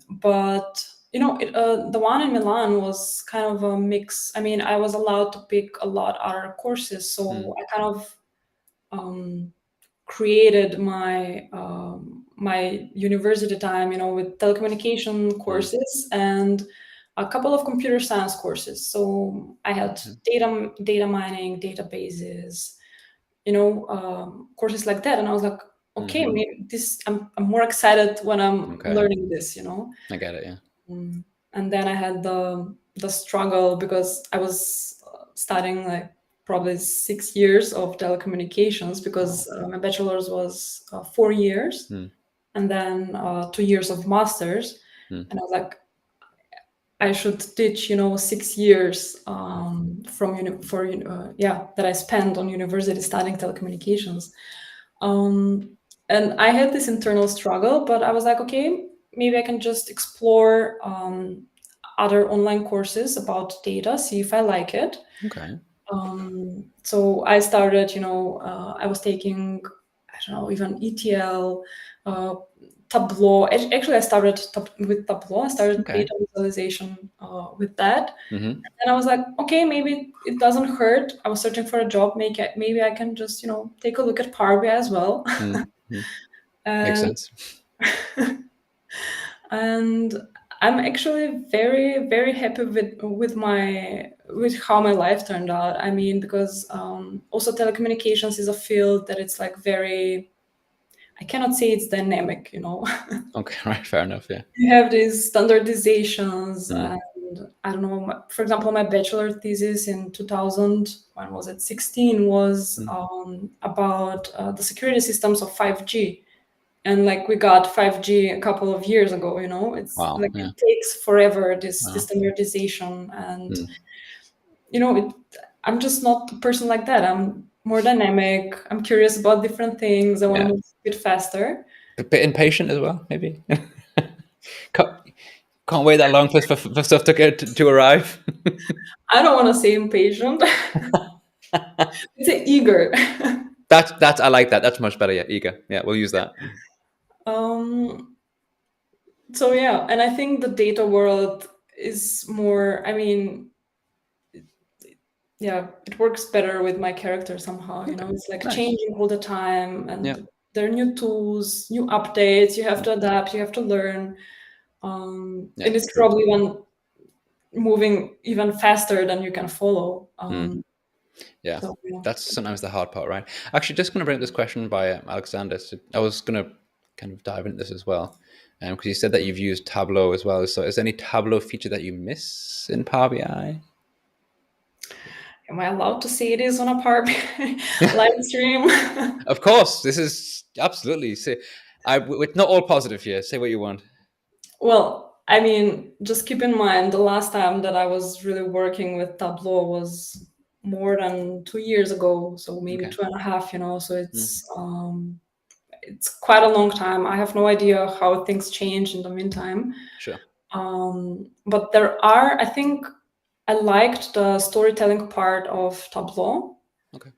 Speaker 2: But the one in Milan was kind of a mix. I mean, I was allowed to pick a lot other courses,
Speaker 1: Mm,
Speaker 2: so I kind of created my university time, with telecommunication
Speaker 1: mm,
Speaker 2: courses and a couple of computer science courses. So I had
Speaker 1: mm,
Speaker 2: data mining, databases, courses like that. And I was like, okay,
Speaker 1: mm-hmm.
Speaker 2: maybe this. I'm more excited when I'm
Speaker 1: Okay,
Speaker 2: learning this.
Speaker 1: I get it. Yeah.
Speaker 2: And then I had the struggle because I was studying like probably 6 years of telecommunications because
Speaker 1: Wow.
Speaker 2: my bachelor's was 4 years
Speaker 1: Mm,
Speaker 2: and then 2 years of masters.
Speaker 1: mm,
Speaker 2: And I was like, I should teach 6 years
Speaker 1: mm,
Speaker 2: that I spent on university studying telecommunications. Um, and I had this internal struggle, but I was like, okay, maybe I can just explore other online courses about data, see if I like it.
Speaker 1: okay.
Speaker 2: So I started, I was taking, I don't know, even ETL, uh, Tableau. Actually, I started with Tableau. I started
Speaker 1: Okay.
Speaker 2: data visualization with that.
Speaker 1: Mm-hmm.
Speaker 2: And I was like, okay, maybe it doesn't hurt. I was searching for a job. Maybe I can just, take a look at Power BI as well.
Speaker 1: Mm-hmm. Makes
Speaker 2: and
Speaker 1: sense.
Speaker 2: and I'm actually very, very happy with how my life turned out. I mean, because also telecommunications is a field that it's like very. I cannot say it's dynamic.
Speaker 1: Okay, right. Fair enough. Yeah.
Speaker 2: You have these standardizations,
Speaker 1: Mm,
Speaker 2: and I don't know. For example, my bachelor thesis in 2000, when was it? 16 was
Speaker 1: mm.
Speaker 2: about the security systems of 5G. And like we got 5G a couple of years ago. It's
Speaker 1: Wow.
Speaker 2: like
Speaker 1: Yeah.
Speaker 2: it takes forever, this
Speaker 1: Wow.
Speaker 2: standardization. And
Speaker 1: Mm,
Speaker 2: it, I'm just not a person like that. I'm more dynamic. I'm curious about different things. I want to
Speaker 1: yeah.
Speaker 2: move a bit faster.
Speaker 1: A bit impatient as well, maybe. can't, can't wait that long for stuff to get to arrive.
Speaker 2: I don't want to say impatient. It's eager.
Speaker 1: That's I like that. That's much better. Yeah, eager. Yeah, we'll use that.
Speaker 2: um, so yeah, and I think the data world is more. I mean, yeah, it works better with my character somehow.
Speaker 1: Okay,
Speaker 2: It's like
Speaker 1: nice.
Speaker 2: changing all the time,
Speaker 1: Yeah,
Speaker 2: and there are new tools, new updates. You have to adapt. You have to learn.
Speaker 1: yeah,
Speaker 2: And it's
Speaker 1: true.
Speaker 2: probably even moving even faster than you can follow.
Speaker 1: Mm, yeah,
Speaker 2: So yeah.
Speaker 1: that's sometimes the hard part, right? Actually, just going to bring up this question by Alexander. So I was going to kind of dive into this as well, because you said that you've used Tableau as well. So, is there any Tableau feature that you miss in Power BI?
Speaker 2: Am I allowed to say it is on a Power BI live stream?
Speaker 1: Of course, this is absolutely. Say, it's not all positive here. Say what you want.
Speaker 2: Well, I mean, just keep in mind the last time that I was really working with Tableau was more than 2 years ago, so maybe
Speaker 1: Okay.
Speaker 2: 2.5. So
Speaker 1: Mm,
Speaker 2: it's quite a long time. I have no idea how things change in the meantime.
Speaker 1: sure.
Speaker 2: But there are, I think, I liked the storytelling part of Tableau.
Speaker 1: Okay.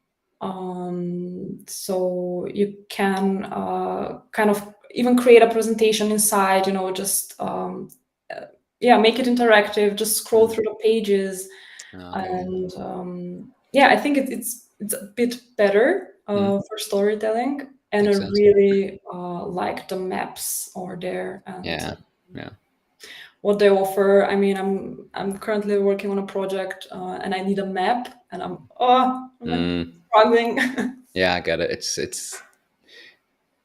Speaker 2: So you can kind of even create a presentation inside, just yeah, make it interactive, just scroll
Speaker 1: Mm.
Speaker 2: through the pages.
Speaker 1: Okay. Yeah.
Speaker 2: And yeah, I think it's a bit better
Speaker 1: Mm.
Speaker 2: for storytelling. And I
Speaker 1: Makes sense.
Speaker 2: really like the maps over there and
Speaker 1: Yeah. Yeah.
Speaker 2: what they offer. I mean, I'm currently working on a project and I need a map, and I'm like
Speaker 1: Mm.
Speaker 2: struggling.
Speaker 1: Yeah, I get it.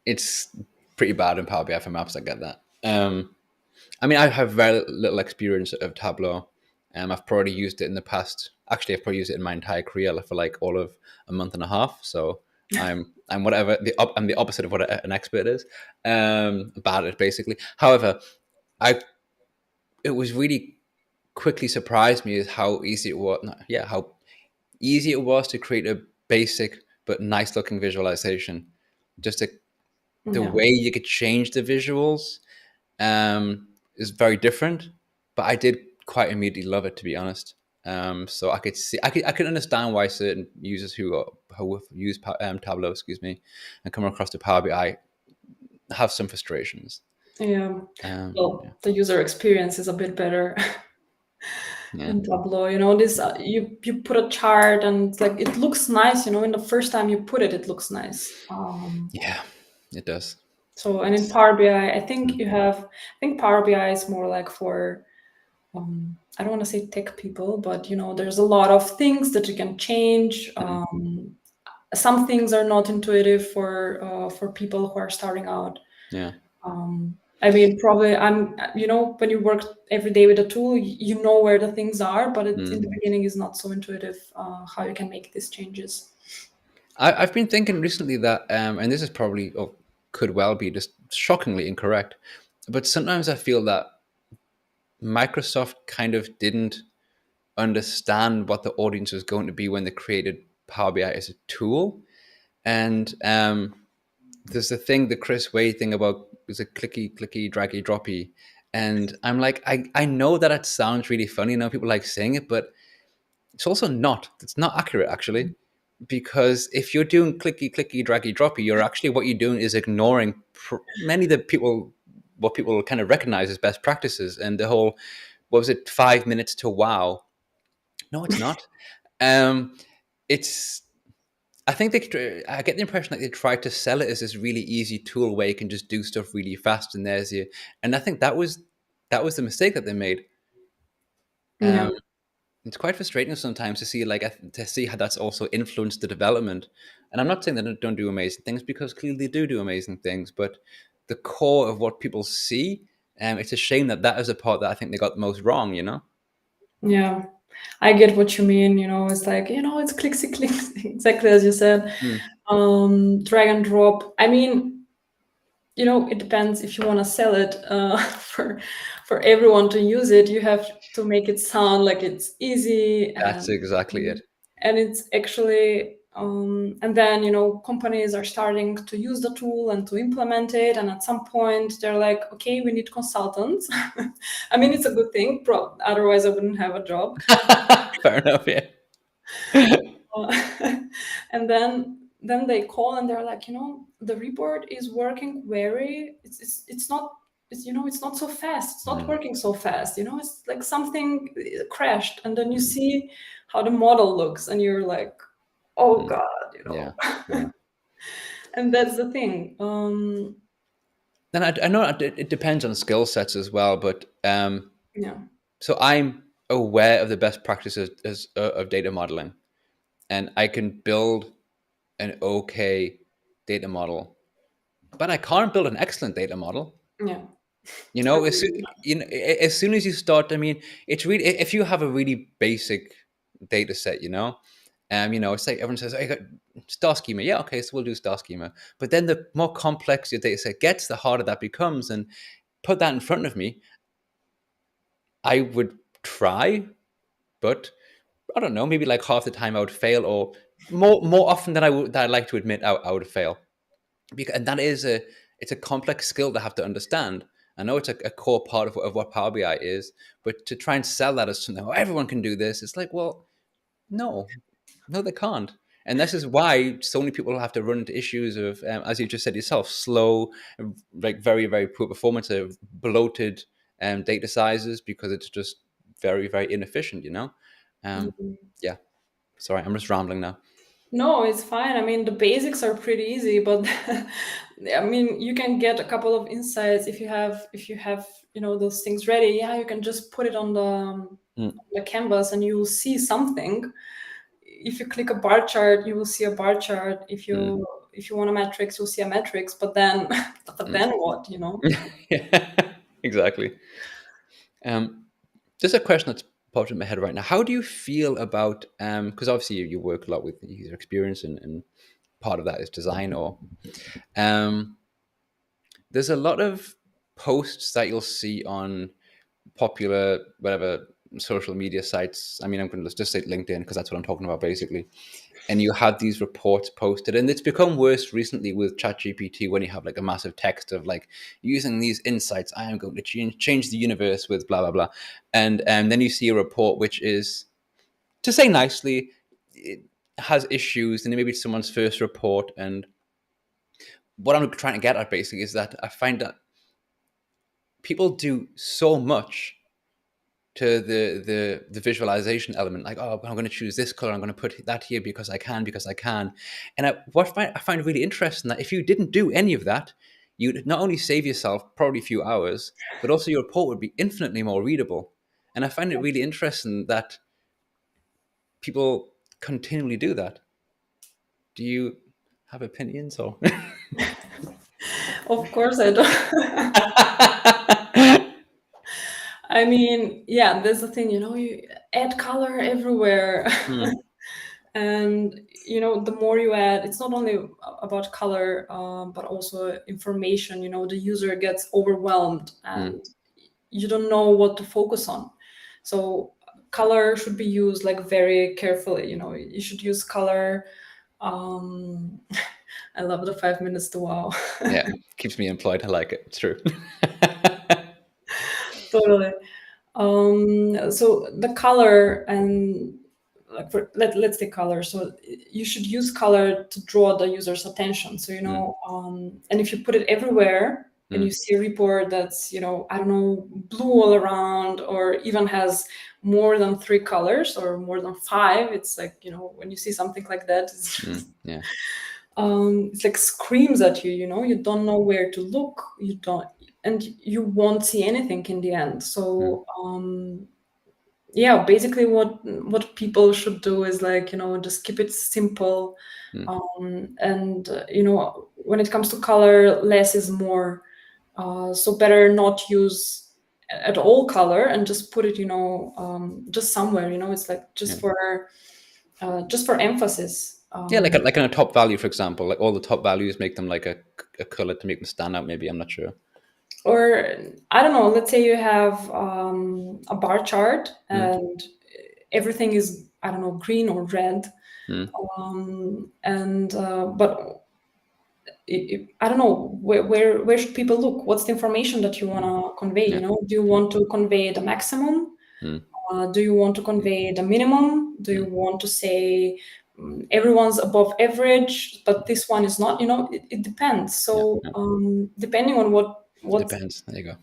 Speaker 1: It's pretty bad in Power BI for maps. I get that. I mean, I have very little experience of Tableau. I've probably used it in the past. Actually, I've probably used it in my entire career for like all of a month and a half. So I'm whatever I'm the opposite of what an expert is. Bad at it basically. However, I it was really quickly surprised me is how easy it was. Yeah, how easy it was to create a basic but nice looking visualization. Just the
Speaker 2: Yeah.
Speaker 1: way you could change the visuals is very different, but I did quite immediately love it, to be honest. So I could see, I could understand why certain users who use Tableau, excuse me, and come across to Power BI have some frustrations.
Speaker 2: Yeah.
Speaker 1: Yeah,
Speaker 2: Well, the user experience is a bit better
Speaker 1: yeah,
Speaker 2: in Tableau. You know, this you put a chart and it's like it looks nice. You know, in the first time you put it, it looks nice.
Speaker 1: yeah, it does.
Speaker 2: So and in
Speaker 1: It's
Speaker 2: Power BI, I think you have. I think Power BI is more like for I don't want to say tech people, but you know, there's a lot of things that you can change. Some things are not intuitive for people who are starting out.
Speaker 1: yeah.
Speaker 2: I mean, probably I'm, you know, when you work every day with a tool, you know where the things are, but it, in the beginning is not so intuitive how you can make these changes.
Speaker 1: I've been thinking recently that, and this is probably, or could well be, just shockingly incorrect, but sometimes I feel that Microsoft kind of didn't understand what the audience was going to be when they created Power BI as a tool. And there's the Chris Wade thing about is a clicky, draggy, droppy. And I'm like, I know that it sounds really funny. I know people like saying it, but it's also not. It's not accurate, actually. Because if you're doing clicky, draggy, droppy, you're actually, what you're doing is ignoring many of the what people kind of recognize as best practices. And the whole, what was it, 5 minutes to wow? No, it's not. Um, it's I think I get the impression that they tried to sell it as this really easy tool where you can just do stuff really fast, and there's you. And I think that was the mistake that they made.
Speaker 2: Yeah.
Speaker 1: Um, it's quite frustrating sometimes to see to see how that's also influenced the development. And I'm not saying that they don't do amazing things, because clearly they do amazing things. But the core of what people see, it's a shame that that is the part that I think they got the most wrong. You know?
Speaker 2: Yeah. I get what you mean. You know, it's like, you know, it's clicksy clicks, exactly as you said.
Speaker 1: Mm,
Speaker 2: Drag and drop. I mean, you know, it depends if you want to sell it for everyone to use it. You have to make it sound like it's easy
Speaker 1: that's exactly it.
Speaker 2: and it's actually and then you know companies are starting to use the tool and to implement it, and at some point they're like, okay, we need consultants. I mean, it's a good thing, otherwise I wouldn't have a job.
Speaker 1: Fair enough. Yeah.
Speaker 2: And then they call and they're like, you know, the report is working very, it's not, it's, you know, it's not so fast, it's not
Speaker 1: Mm,
Speaker 2: working so fast, you know, it's like something crashed. And then you see how the model looks and you're like, oh
Speaker 1: mm,
Speaker 2: god, you
Speaker 1: yeah.
Speaker 2: know.
Speaker 1: Yeah.
Speaker 2: And that's the thing.
Speaker 1: And I know it depends on skill sets as well, but
Speaker 2: Yeah.
Speaker 1: so I'm aware of the best practices of data modeling, and I can build an okay data model, but I can't build an excellent data model.
Speaker 2: Yeah.
Speaker 1: You know, as soon as you start, I mean, it's really, if you have a really basic data set, it's like everyone says, I got star schema. Yeah, okay, so we'll do star schema. But then the more complex your data set gets, the harder that becomes. And put that in front of me, I would try, but I don't know, maybe like half the time I would fail, or more often than I'd like to admit, I would fail. Because, and that is it's a complex skill to have to understand. I know it's a core part of what Power BI is, but to try and sell that as something, oh, everyone can do this, it's like, well, no, no, they can't. And this is why so many people have to run into issues of, as you just said yourself, slow, like very, very poor performance, of bloated data sizes, because it's just very, very inefficient, Yeah, sorry, I'm just rambling now.
Speaker 2: No, it's fine. I mean, the basics are pretty easy, but I mean, you can get a couple of insights if you have, you know, those things ready. Yeah, you can just put it
Speaker 1: Mm,
Speaker 2: the canvas and you will see something. If you click a bar chart, you will see a bar chart.
Speaker 1: mm,
Speaker 2: If you want a matrix, you'll see a matrix. But then, but
Speaker 1: mm.
Speaker 2: then what? You know?
Speaker 1: Yeah, exactly. Just a question that's popped in my head right now. How do you feel about, because obviously you work a lot with user experience, and part of that is design, or um, there's a lot of posts that you'll see on popular whatever social media sites. I mean, I'm going to just say LinkedIn because that's what I'm talking about basically. And you have these reports posted, and it's become worse recently with ChatGPT when you have like a massive text of like using these insights, I am going to change the universe with blah blah blah, and then you see a report which is, to say nicely, it has issues, and maybe it's someone's first report. And what I'm trying to get at basically is that I find that people do so much to the visualization element, like, oh, I'm going to choose this color, I'm going to put that here because I can. And I find really interesting that if you didn't do any of that, you'd not only save yourself probably a few hours, but also your report would be infinitely more readable. And I find it really interesting that people continually do that. Do you have opinions or?
Speaker 2: Of course I don't. I mean, yeah, there's the thing, you add color everywhere. And the more you add, it's not only about color, but also information. The user gets overwhelmed and you don't know what to focus on. So color should be used like very carefully. You should use color. I love the 5 minutes to wow.
Speaker 1: Yeah, keeps me employed. I like it. It's true.
Speaker 2: Totally. So the color and like let's take color. So you should use color to draw the user's attention. So and if you put it everywhere and you see a report that's I don't know, blue all around, or even has more than 3 colors or more than 5, it's like when you see something like that,
Speaker 1: Yeah.
Speaker 2: it's like screams at you. You don't know where to look. You don't, and you won't see anything in the end. So yeah, basically what people should do is like just keep it simple. And when it comes to color, less is more. So better not use at all color and just put it just somewhere. It's like just for emphasis.
Speaker 1: Yeah, like in a top value, for example, like all the top values make them like a color to make them stand out. Maybe, I'm not sure.
Speaker 2: Or I don't know. Let's say you have a bar chart and everything is, I don't know, green or red, but I don't know where should people look? What's the information that you want to convey? Do you want to convey the maximum? Do you want to convey the minimum? Do you want to say everyone's above average, but this one is not? It depends. So depending on what
Speaker 1: Depends. There you go.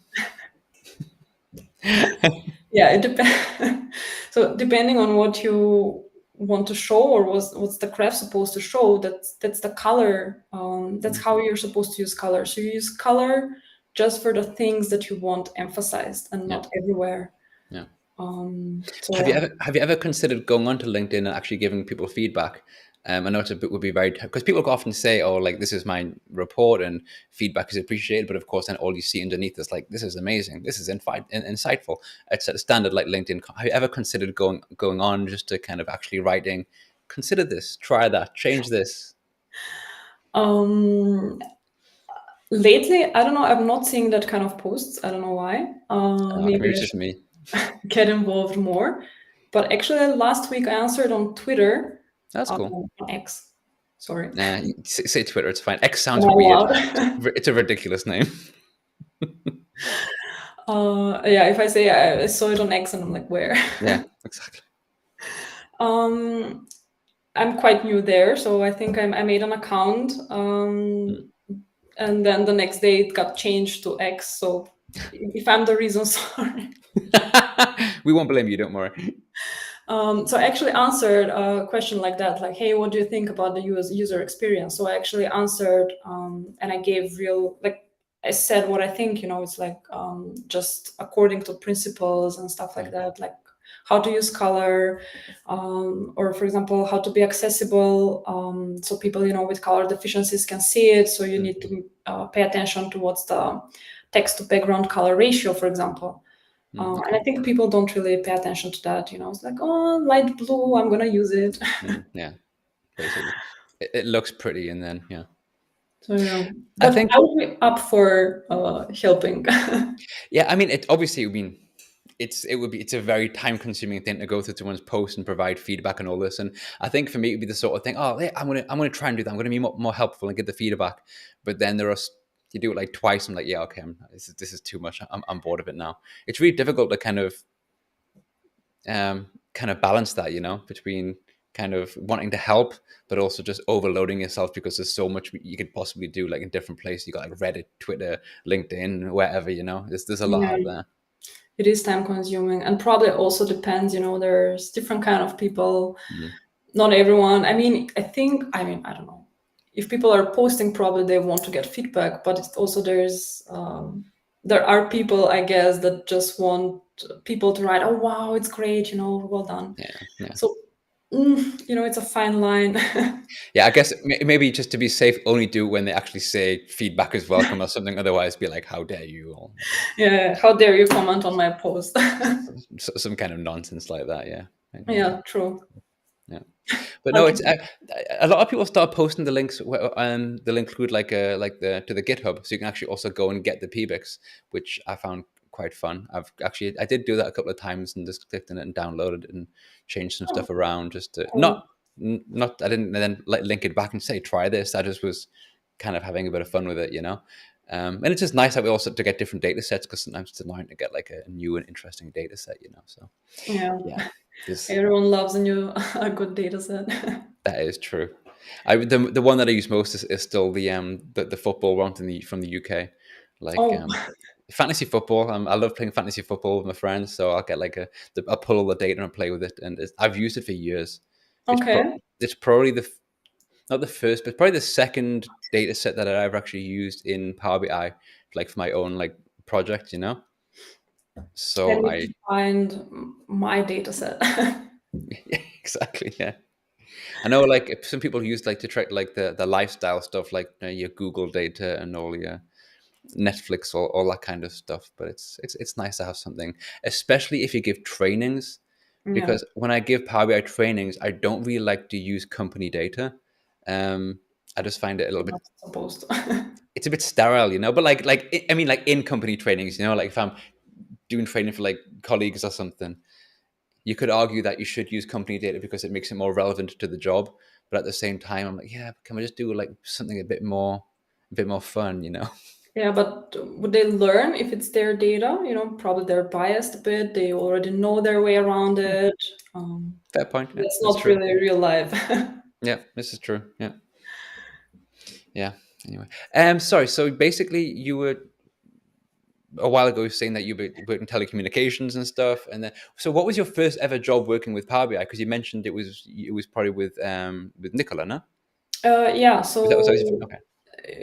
Speaker 2: Yeah, it depends. So depending on what you want to show, or what's the craft supposed to show, that's the color. That's how you're supposed to use color. So you use color just for the things that you want emphasized, and not everywhere.
Speaker 1: Yeah.
Speaker 2: So
Speaker 1: Have you ever considered going onto LinkedIn and actually giving people feedback? I know it would be very, because people often say, "Oh, like this is my report and feedback is appreciated," but of course, then all you see underneath is like, "This is amazing. This is insightful." It's a standard like LinkedIn. Have you ever considered going on just to kind of actually writing? Consider this. Try that. Change this.
Speaker 2: lately, I don't know. I'm not seeing that kind of posts. I don't know why. Maybe
Speaker 1: Maybe it's just me.
Speaker 2: get involved more. But actually, last week I answered on Twitter.
Speaker 1: That's cool.
Speaker 2: On X. Sorry.
Speaker 1: Say Twitter. It's fine. X sounds
Speaker 2: Oh,
Speaker 1: weird.
Speaker 2: wow.
Speaker 1: It's a ridiculous name.
Speaker 2: Yeah, if I say I saw it on X and I'm like, where?
Speaker 1: Yeah, exactly.
Speaker 2: I'm quite new there, so I think I made an account, and then the next day it got changed to X. So if I'm the reason, sorry.
Speaker 1: We won't blame you. Don't worry.
Speaker 2: So I actually answered a question like that, like, hey, what do you think about the user experience? So I actually answered, and I gave I said what I think. It's like just according to principles and stuff like that, like how to use color, or for example, how to be accessible, so people with color deficiencies can see it. So you need to pay attention to what's the text to background color ratio, for example. And I think people don't really pay attention to that. It's like, oh, light blue, I'm gonna use it.
Speaker 1: Yeah, basically, it looks pretty, and then
Speaker 2: So yeah, but I would be up for helping.
Speaker 1: Yeah, I mean, it obviously. I mean, it's a very time consuming thing to go through someone's post and provide feedback and all this. And I think for me it'd be the sort of thing, oh, hey, I'm gonna try and do that. I'm gonna be more helpful and give the feedback. But then you do it like twice. I'm like, yeah, okay, this is too much. I'm bored of it now. It's really difficult to kind of balance that, between kind of wanting to help, but also just overloading yourself because there's so much you could possibly do, like in different places. You got like Reddit, Twitter, LinkedIn, wherever, there's a lot
Speaker 2: Yeah,
Speaker 1: out there.
Speaker 2: it is time consuming, and probably also depends. There's different kind of people.
Speaker 1: Mhm.
Speaker 2: Not everyone. I mean, I don't know. If people are posting, probably they want to get feedback, but it's also there are people, I guess, that just want people to write, "Oh wow, it's great, well done."
Speaker 1: Yeah.
Speaker 2: So, it's a fine line.
Speaker 1: Yeah, I guess maybe just to be safe, only do when they actually say feedback is welcome or something. Otherwise, be like, how dare you? Or
Speaker 2: Yeah, how dare you comment on my post?
Speaker 1: some kind of nonsense like that. Yeah.
Speaker 2: Yeah, true.
Speaker 1: Yeah. But no,
Speaker 2: Okay.
Speaker 1: it's a lot of people start posting the links. They'll include like the to the GitHub, so you can actually also go and get the PBICs, which I found quite fun. I did do that a couple of times and just clicked on it and downloaded it and changed some
Speaker 2: Oh,
Speaker 1: stuff around just to
Speaker 2: cool.
Speaker 1: not I didn't then like link it back and say try this. I just was kind of having a bit of fun with it, and it's just nice that we also to get different data sets, because sometimes it's annoying to get like a new and interesting data set, So
Speaker 2: Yeah.
Speaker 1: yeah, this
Speaker 2: Everyone loves a good data set.
Speaker 1: that is true. The one that I use most is still the football one from the UK, like
Speaker 2: Oh,
Speaker 1: fantasy football. I love playing fantasy football with my friends, so I'll get I'll pull all the data and play with it, and I've used it for years.
Speaker 2: okay.
Speaker 1: It's probably not the first, but probably the second data set that I ever actually used in Power BI, like for my own like project,
Speaker 2: I
Speaker 1: So
Speaker 2: need to find my data set.
Speaker 1: yeah, exactly, yeah. I know, like some people use like to track like the lifestyle stuff, like your Google data and all your Netflix, all that kind of stuff. But it's nice to have something, especially if you give trainings.
Speaker 2: Yeah,
Speaker 1: Because when I give Power BI trainings, I don't really like to use company data. Um, I just find it a little bit.
Speaker 2: not supposed to.
Speaker 1: It's a bit sterile, But I mean, like in company trainings, like if I'm doing training for like colleagues or something, you could argue that you should use company data because it makes it more relevant to the job. But at the same time, I'm like, yeah, can we just do like something a bit more fun,
Speaker 2: Yeah, but would they learn if it's their data? Probably they're biased a bit. They already know their way around
Speaker 1: Yeah,
Speaker 2: it. Um,
Speaker 1: fair point. Yeah,
Speaker 2: that's
Speaker 1: that's
Speaker 2: not
Speaker 1: true.
Speaker 2: really real life.
Speaker 1: Yeah, this is true. Yeah, yeah. Anyway, sorry. So basically, you were a while ago saying that you worked in telecommunications and stuff, and then so what was your first ever job working with Power BI? Because you mentioned it was probably with Nicola, no?
Speaker 2: Yeah,
Speaker 1: Was
Speaker 2: so
Speaker 1: okay?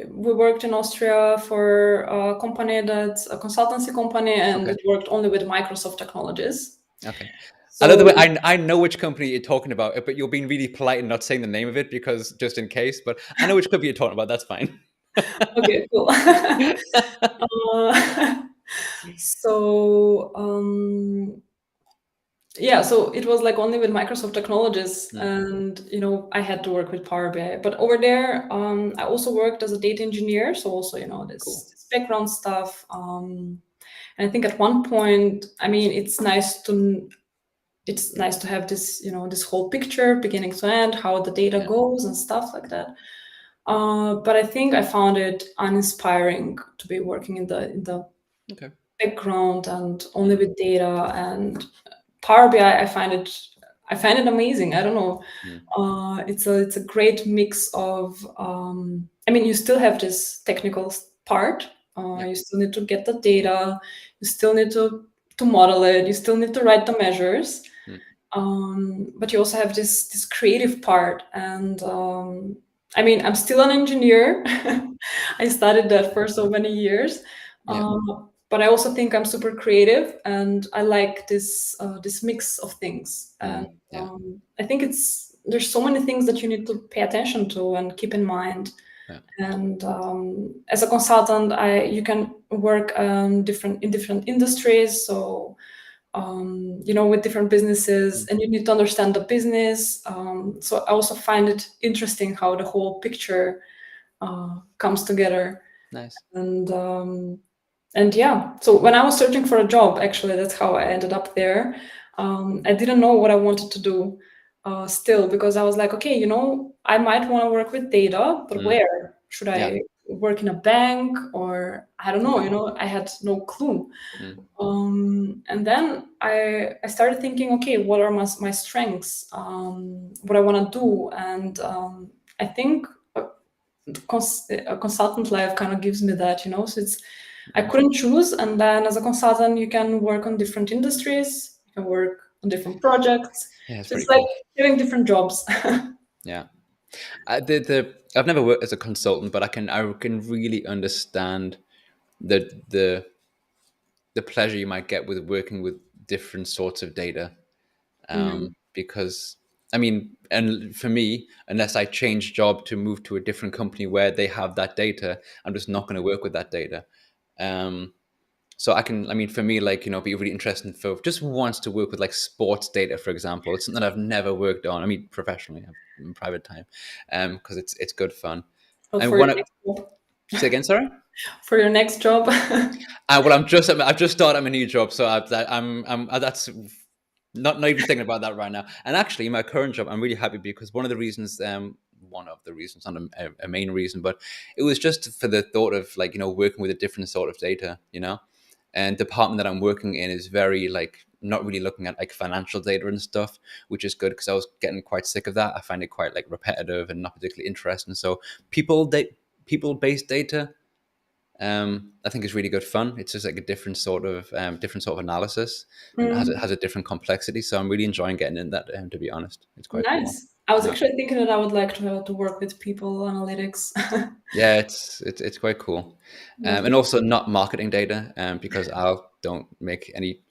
Speaker 2: we worked in Austria for a company that's a consultancy company, and
Speaker 1: Okay.
Speaker 2: it worked only with Microsoft technologies.
Speaker 1: Okay. I love the
Speaker 2: So
Speaker 1: way I know which company you're talking about, but you're being really polite and not saying the name of it because just in case. But I know which company you're talking about. That's fine.
Speaker 2: okay, cool. Uh, so yeah, so it was like only with Microsoft technologies,
Speaker 1: Mm,
Speaker 2: and I had to work with Power BI. But over there, I also worked as a data engineer, so also
Speaker 1: cool.
Speaker 2: this background stuff. And I think at one point, I mean, it's nice to have this this whole picture, beginning to end, how the data
Speaker 1: Yeah.
Speaker 2: goes and stuff like that. But I think I found it uninspiring to be working in the
Speaker 1: Okay.
Speaker 2: background and only
Speaker 1: Mm,
Speaker 2: with data. And Power BI, I find it amazing. I don't know.
Speaker 1: mm,
Speaker 2: It's a great mix of. I mean, you still have this technical part.
Speaker 1: yeah.
Speaker 2: You still need to get the data. You still need to model it. You still need to write the measures.
Speaker 1: Mm,
Speaker 2: But you also have this creative part. And I mean, I'm still an engineer. I studied that for so many years.
Speaker 1: yeah.
Speaker 2: But I also think I'm super creative, and I like this mix of things. And
Speaker 1: Yeah.
Speaker 2: I think there's so many things that you need to pay attention to and keep in mind.
Speaker 1: Yeah.
Speaker 2: And as a consultant, you can work in different industries. So with different businesses,
Speaker 1: Mm,
Speaker 2: and you need to understand the business. So I also find it interesting how the whole picture comes together.
Speaker 1: nice.
Speaker 2: And And yeah, so when I was searching for a job, actually, that's how I ended up there. I didn't know what I wanted to do still, because I was like, okay, I might want to work with data, but
Speaker 1: Mm.
Speaker 2: where? Should
Speaker 1: Yeah.
Speaker 2: I work in a bank, or I don't know,
Speaker 1: Okay.
Speaker 2: I had no clue.
Speaker 1: Mm.
Speaker 2: And then I started thinking, okay, what are my strengths? What I want to do? And I think a consultant life kind of gives me that, so I
Speaker 1: Mm.
Speaker 2: couldn't choose. And then as a consultant, you can work on different industries, you can work on different projects.
Speaker 1: Yeah, it's
Speaker 2: So
Speaker 1: pretty
Speaker 2: it's like
Speaker 1: cool.
Speaker 2: having different jobs.
Speaker 1: Yeah. I've never worked as a consultant, but I can really understand the the pleasure you might get with working with different sorts of data.
Speaker 2: Yeah.
Speaker 1: Because I mean, and for me, unless I change job to move to a different company where they have that data, I'm just not going to work with that data. Um, so I mean, for me, like, be really interesting for just wants to work with like sports data, for example. It's something that I've never worked on. I mean, professionally, in private time, because it's good fun.
Speaker 2: Well,
Speaker 1: And
Speaker 2: for your
Speaker 1: one,
Speaker 2: next job.
Speaker 1: say again, sorry.
Speaker 2: For your next job.
Speaker 1: Well, I've just started my new job, so I'm that's not even thinking about that right now. And actually, my current job, I'm really happy because one of the reasons, not a main reason, but it was just for the thought of like working with a different sort of data, and the department that I'm working in is very like not really looking at like financial data and stuff, which is good because I was getting quite sick of that. I find it quite like repetitive and not particularly interesting. So people based data, I think is really good fun. It's just like a different sort of analysis, and
Speaker 2: Mm,
Speaker 1: has a different complexity. So I'm really enjoying getting in that. To be honest, it's quite cool.
Speaker 2: nice. I was
Speaker 1: Yeah,
Speaker 2: actually thinking that I would like to work with people analytics.
Speaker 1: yeah, it's quite cool,
Speaker 2: But
Speaker 1: and also not marketing data, because I don't make any.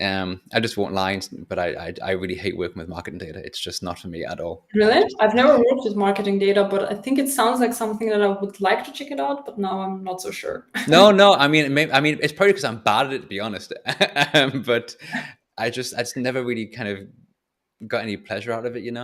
Speaker 1: I just won't lie, but I really hate working with marketing data. It's just not for me at all. I
Speaker 2: really,
Speaker 1: just
Speaker 2: I've never worked with marketing data, but I think it sounds like something that I would like to check it out, but now I'm not so sure.
Speaker 1: no. I mean, it's probably because I'm bad at it, to be honest. But I just never really kind of got any pleasure out of it.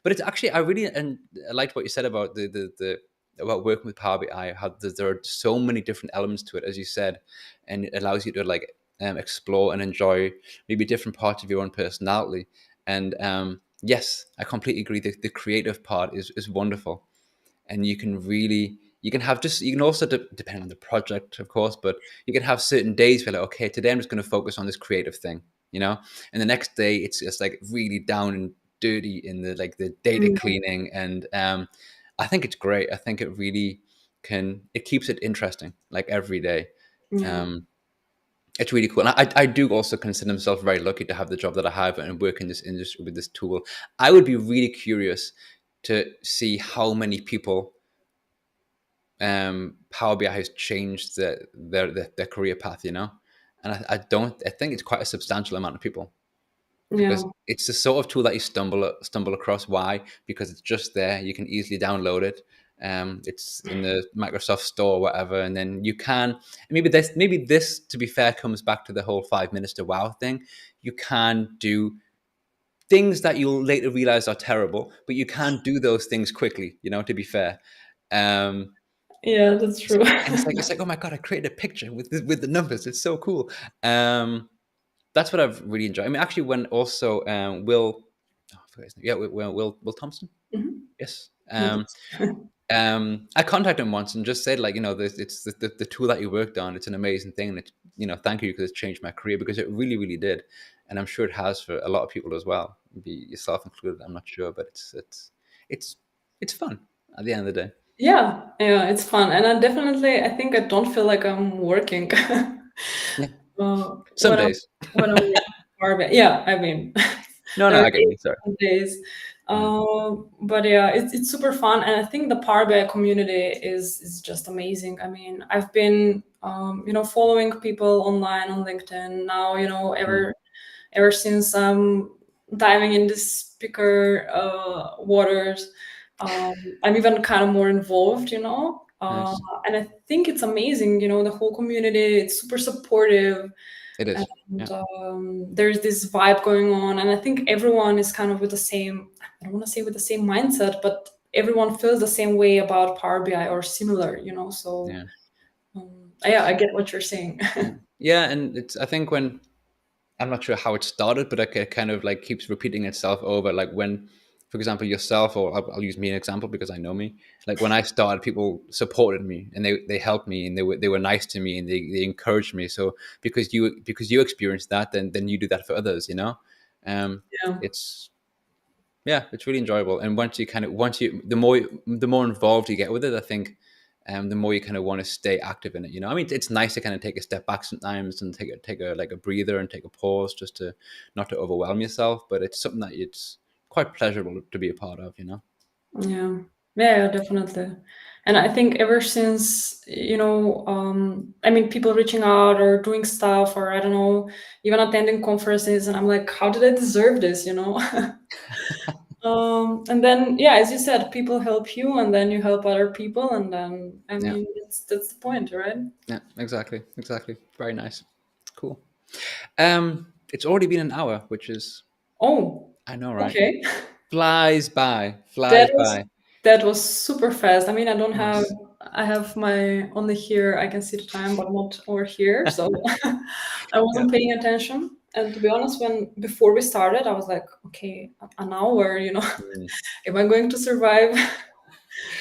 Speaker 1: But it's actually I really and I liked what you said about the about working with Power BI, how there are so many different elements to it, as you said, and it allows you to like explore and enjoy maybe different parts of your own personality. And yes, I completely agree. The creative part is wonderful, and you can also depend on the project, of course, but you can have certain days where like, okay, today I'm just going to focus on this creative thing, and the next day it's just like really down and dirty in the like the data
Speaker 2: Mm,
Speaker 1: cleaning. And I think it's great. I think it really it keeps it interesting like every day.
Speaker 2: yeah.
Speaker 1: um it's really cool. And I do also consider myself very lucky to have the job that I have and work in this industry with this tool. I would be really curious to see how many people Power BI has changed their career path, and I think it's quite a substantial amount of people,
Speaker 2: Yeah.
Speaker 1: because it's the sort of tool that you stumble across. Why? Because it's just there. You can easily download it. It's in the Microsoft Store or whatever, and then you can maybe this to be fair comes back to the whole 5 minutes to wow thing. You can do things that you'll later realize are terrible, but you can do those things quickly. To be fair. Um,
Speaker 2: Yeah, that's true.
Speaker 1: and it's like, oh my god, I created a picture with the numbers. It's so cool. That's what I've really enjoyed. I mean, actually, when also Will, oh, I forgot his name. Yeah, Will Thompson.
Speaker 2: Mhm.
Speaker 1: Yes.
Speaker 2: Yes.
Speaker 1: I contacted him once and just said, like, it's the tool that you worked on. It's an amazing thing, and it's thank you, because it's changed my career, because it really really did, and I'm sure it has for a lot of people as well, maybe yourself included. I'm not sure, but it's it's fun at the end of the day.
Speaker 2: Yeah, yeah, it's fun, and I think I don't feel like I'm working
Speaker 1: Yeah, some
Speaker 2: when I'm
Speaker 1: days.
Speaker 2: working with Power BI. Yeah, I mean,
Speaker 1: No,
Speaker 2: there
Speaker 1: no,
Speaker 2: are
Speaker 1: I get you. Sorry.
Speaker 2: some days,
Speaker 1: Mm,
Speaker 2: but yeah, it's super fun, and I think the Power BI community is just amazing. I mean, I've been following people online on LinkedIn now.
Speaker 1: mm,
Speaker 2: Ever since I'm diving in this speaker waters. I'm even kind of more involved,
Speaker 1: nice.
Speaker 2: and I think it's amazing. The whole community, it's super supportive,
Speaker 1: It is.
Speaker 2: and
Speaker 1: Yeah.
Speaker 2: there's this vibe going on, and I think everyone is kind of with the same. I don't want to say with the same mindset, but everyone feels the same way about Power BI or similar. So
Speaker 1: Yeah.
Speaker 2: Yeah, I get what you're saying.
Speaker 1: Yeah, and it's, I think when, I'm not sure how it started, but it kind of like keeps repeating itself over. Like when, for example, yourself, or I'll use me an example because I know me. Like when I started, people supported me and they helped me and they were nice to me and they encouraged me. So because you experienced that, then you do that for others. You know,
Speaker 2: Yeah.
Speaker 1: it's, yeah, it's really enjoyable. And once you the more involved you get with it, I think, the more you kind of want to stay active in it. You know, I mean, it's nice to kind of take a step back sometimes and take a like a breather and take a pause, just to not to overwhelm yourself. But it's something that it's quite pleasurable to be a part of. You know.
Speaker 2: Yeah. Yeah, definitely. And I think ever since, I mean, people reaching out or doing stuff, or I don't know, even attending conferences, and I'm like, how did I deserve this, you know? And then, yeah, as you said, people help you, and then you help other people, and then, I
Speaker 1: Yeah.
Speaker 2: mean, that's the point, right?
Speaker 1: Yeah. Exactly. Very nice. Cool. It's already been an hour, which is,
Speaker 2: Oh,
Speaker 1: I know, right?
Speaker 2: okay.
Speaker 1: Flies by.
Speaker 2: That
Speaker 1: Flies
Speaker 2: was
Speaker 1: by.
Speaker 2: that was super fast. I mean,
Speaker 1: Nice.
Speaker 2: I have my only here. I can see the time, but not over here. So I
Speaker 1: Yeah.
Speaker 2: wasn't paying attention. And to be honest, when before we started, I was like, okay, an hour.
Speaker 1: Mm.
Speaker 2: Am I going to survive?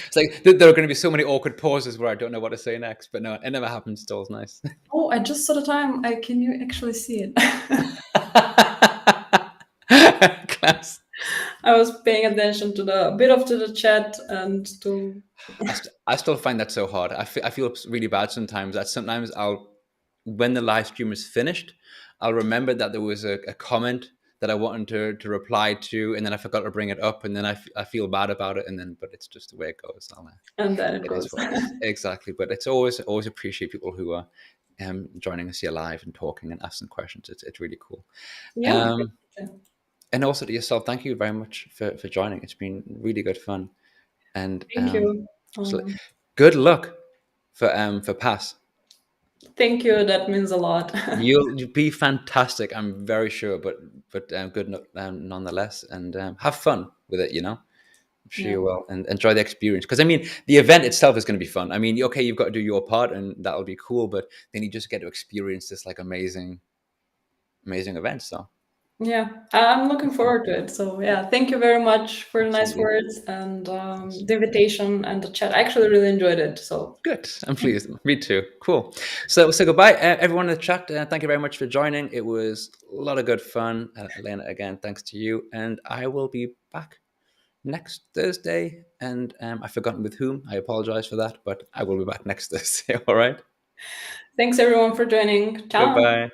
Speaker 1: It's like there are going to be so many awkward pauses where I don't know what to say next, but no, it never happens. Still, it's nice.
Speaker 2: Oh, I just saw the time. I can you actually see it?
Speaker 1: Class.
Speaker 2: I was paying attention to the bit of to the chat and to
Speaker 1: I still find that so hard. I feel really bad sometimes. That sometimes when the live stream is finished, I'll remember that there was a comment that I wanted to reply to, and then I forgot to bring it up, and then I feel bad about it, and then, but it's just the way it goes.
Speaker 2: and then it
Speaker 1: It is
Speaker 2: goes.
Speaker 1: what it is. Exactly. But it's always appreciate people who are, joining us here live and talking and asking questions. It's really cool.
Speaker 2: Yeah.
Speaker 1: Um, and also to yourself, thank you very much for joining. It's been really good fun. And
Speaker 2: Thank you.
Speaker 1: so good luck for pass.
Speaker 2: Thank you. That means a lot.
Speaker 1: You'll be fantastic. I'm very sure. But good nonetheless. And have fun with it. You know. I'm sure
Speaker 2: Yeah.
Speaker 1: you will, and enjoy the experience. Because I mean, the event itself is going to be fun. I mean, okay, you've got to do your part, and that'll be cool. But then you just get to experience this like amazing event. So
Speaker 2: Yeah, I'm looking
Speaker 1: have fun.
Speaker 2: forward to it. So yeah, thank you very much for the nice
Speaker 1: Absolutely.
Speaker 2: words and the invitation and the chat. I actually really enjoyed it. So
Speaker 1: Good. I'm pleased. Me too. Cool. So goodbye, everyone in the chat. Thank you very much for joining. It was a lot of good fun. Elena, again, thanks to you. And I will be back next Thursday. And I've forgotten with whom. I apologize for that, but I will be back next Thursday. All right.
Speaker 2: thanks everyone for joining. Ciao.
Speaker 1: Goodbye.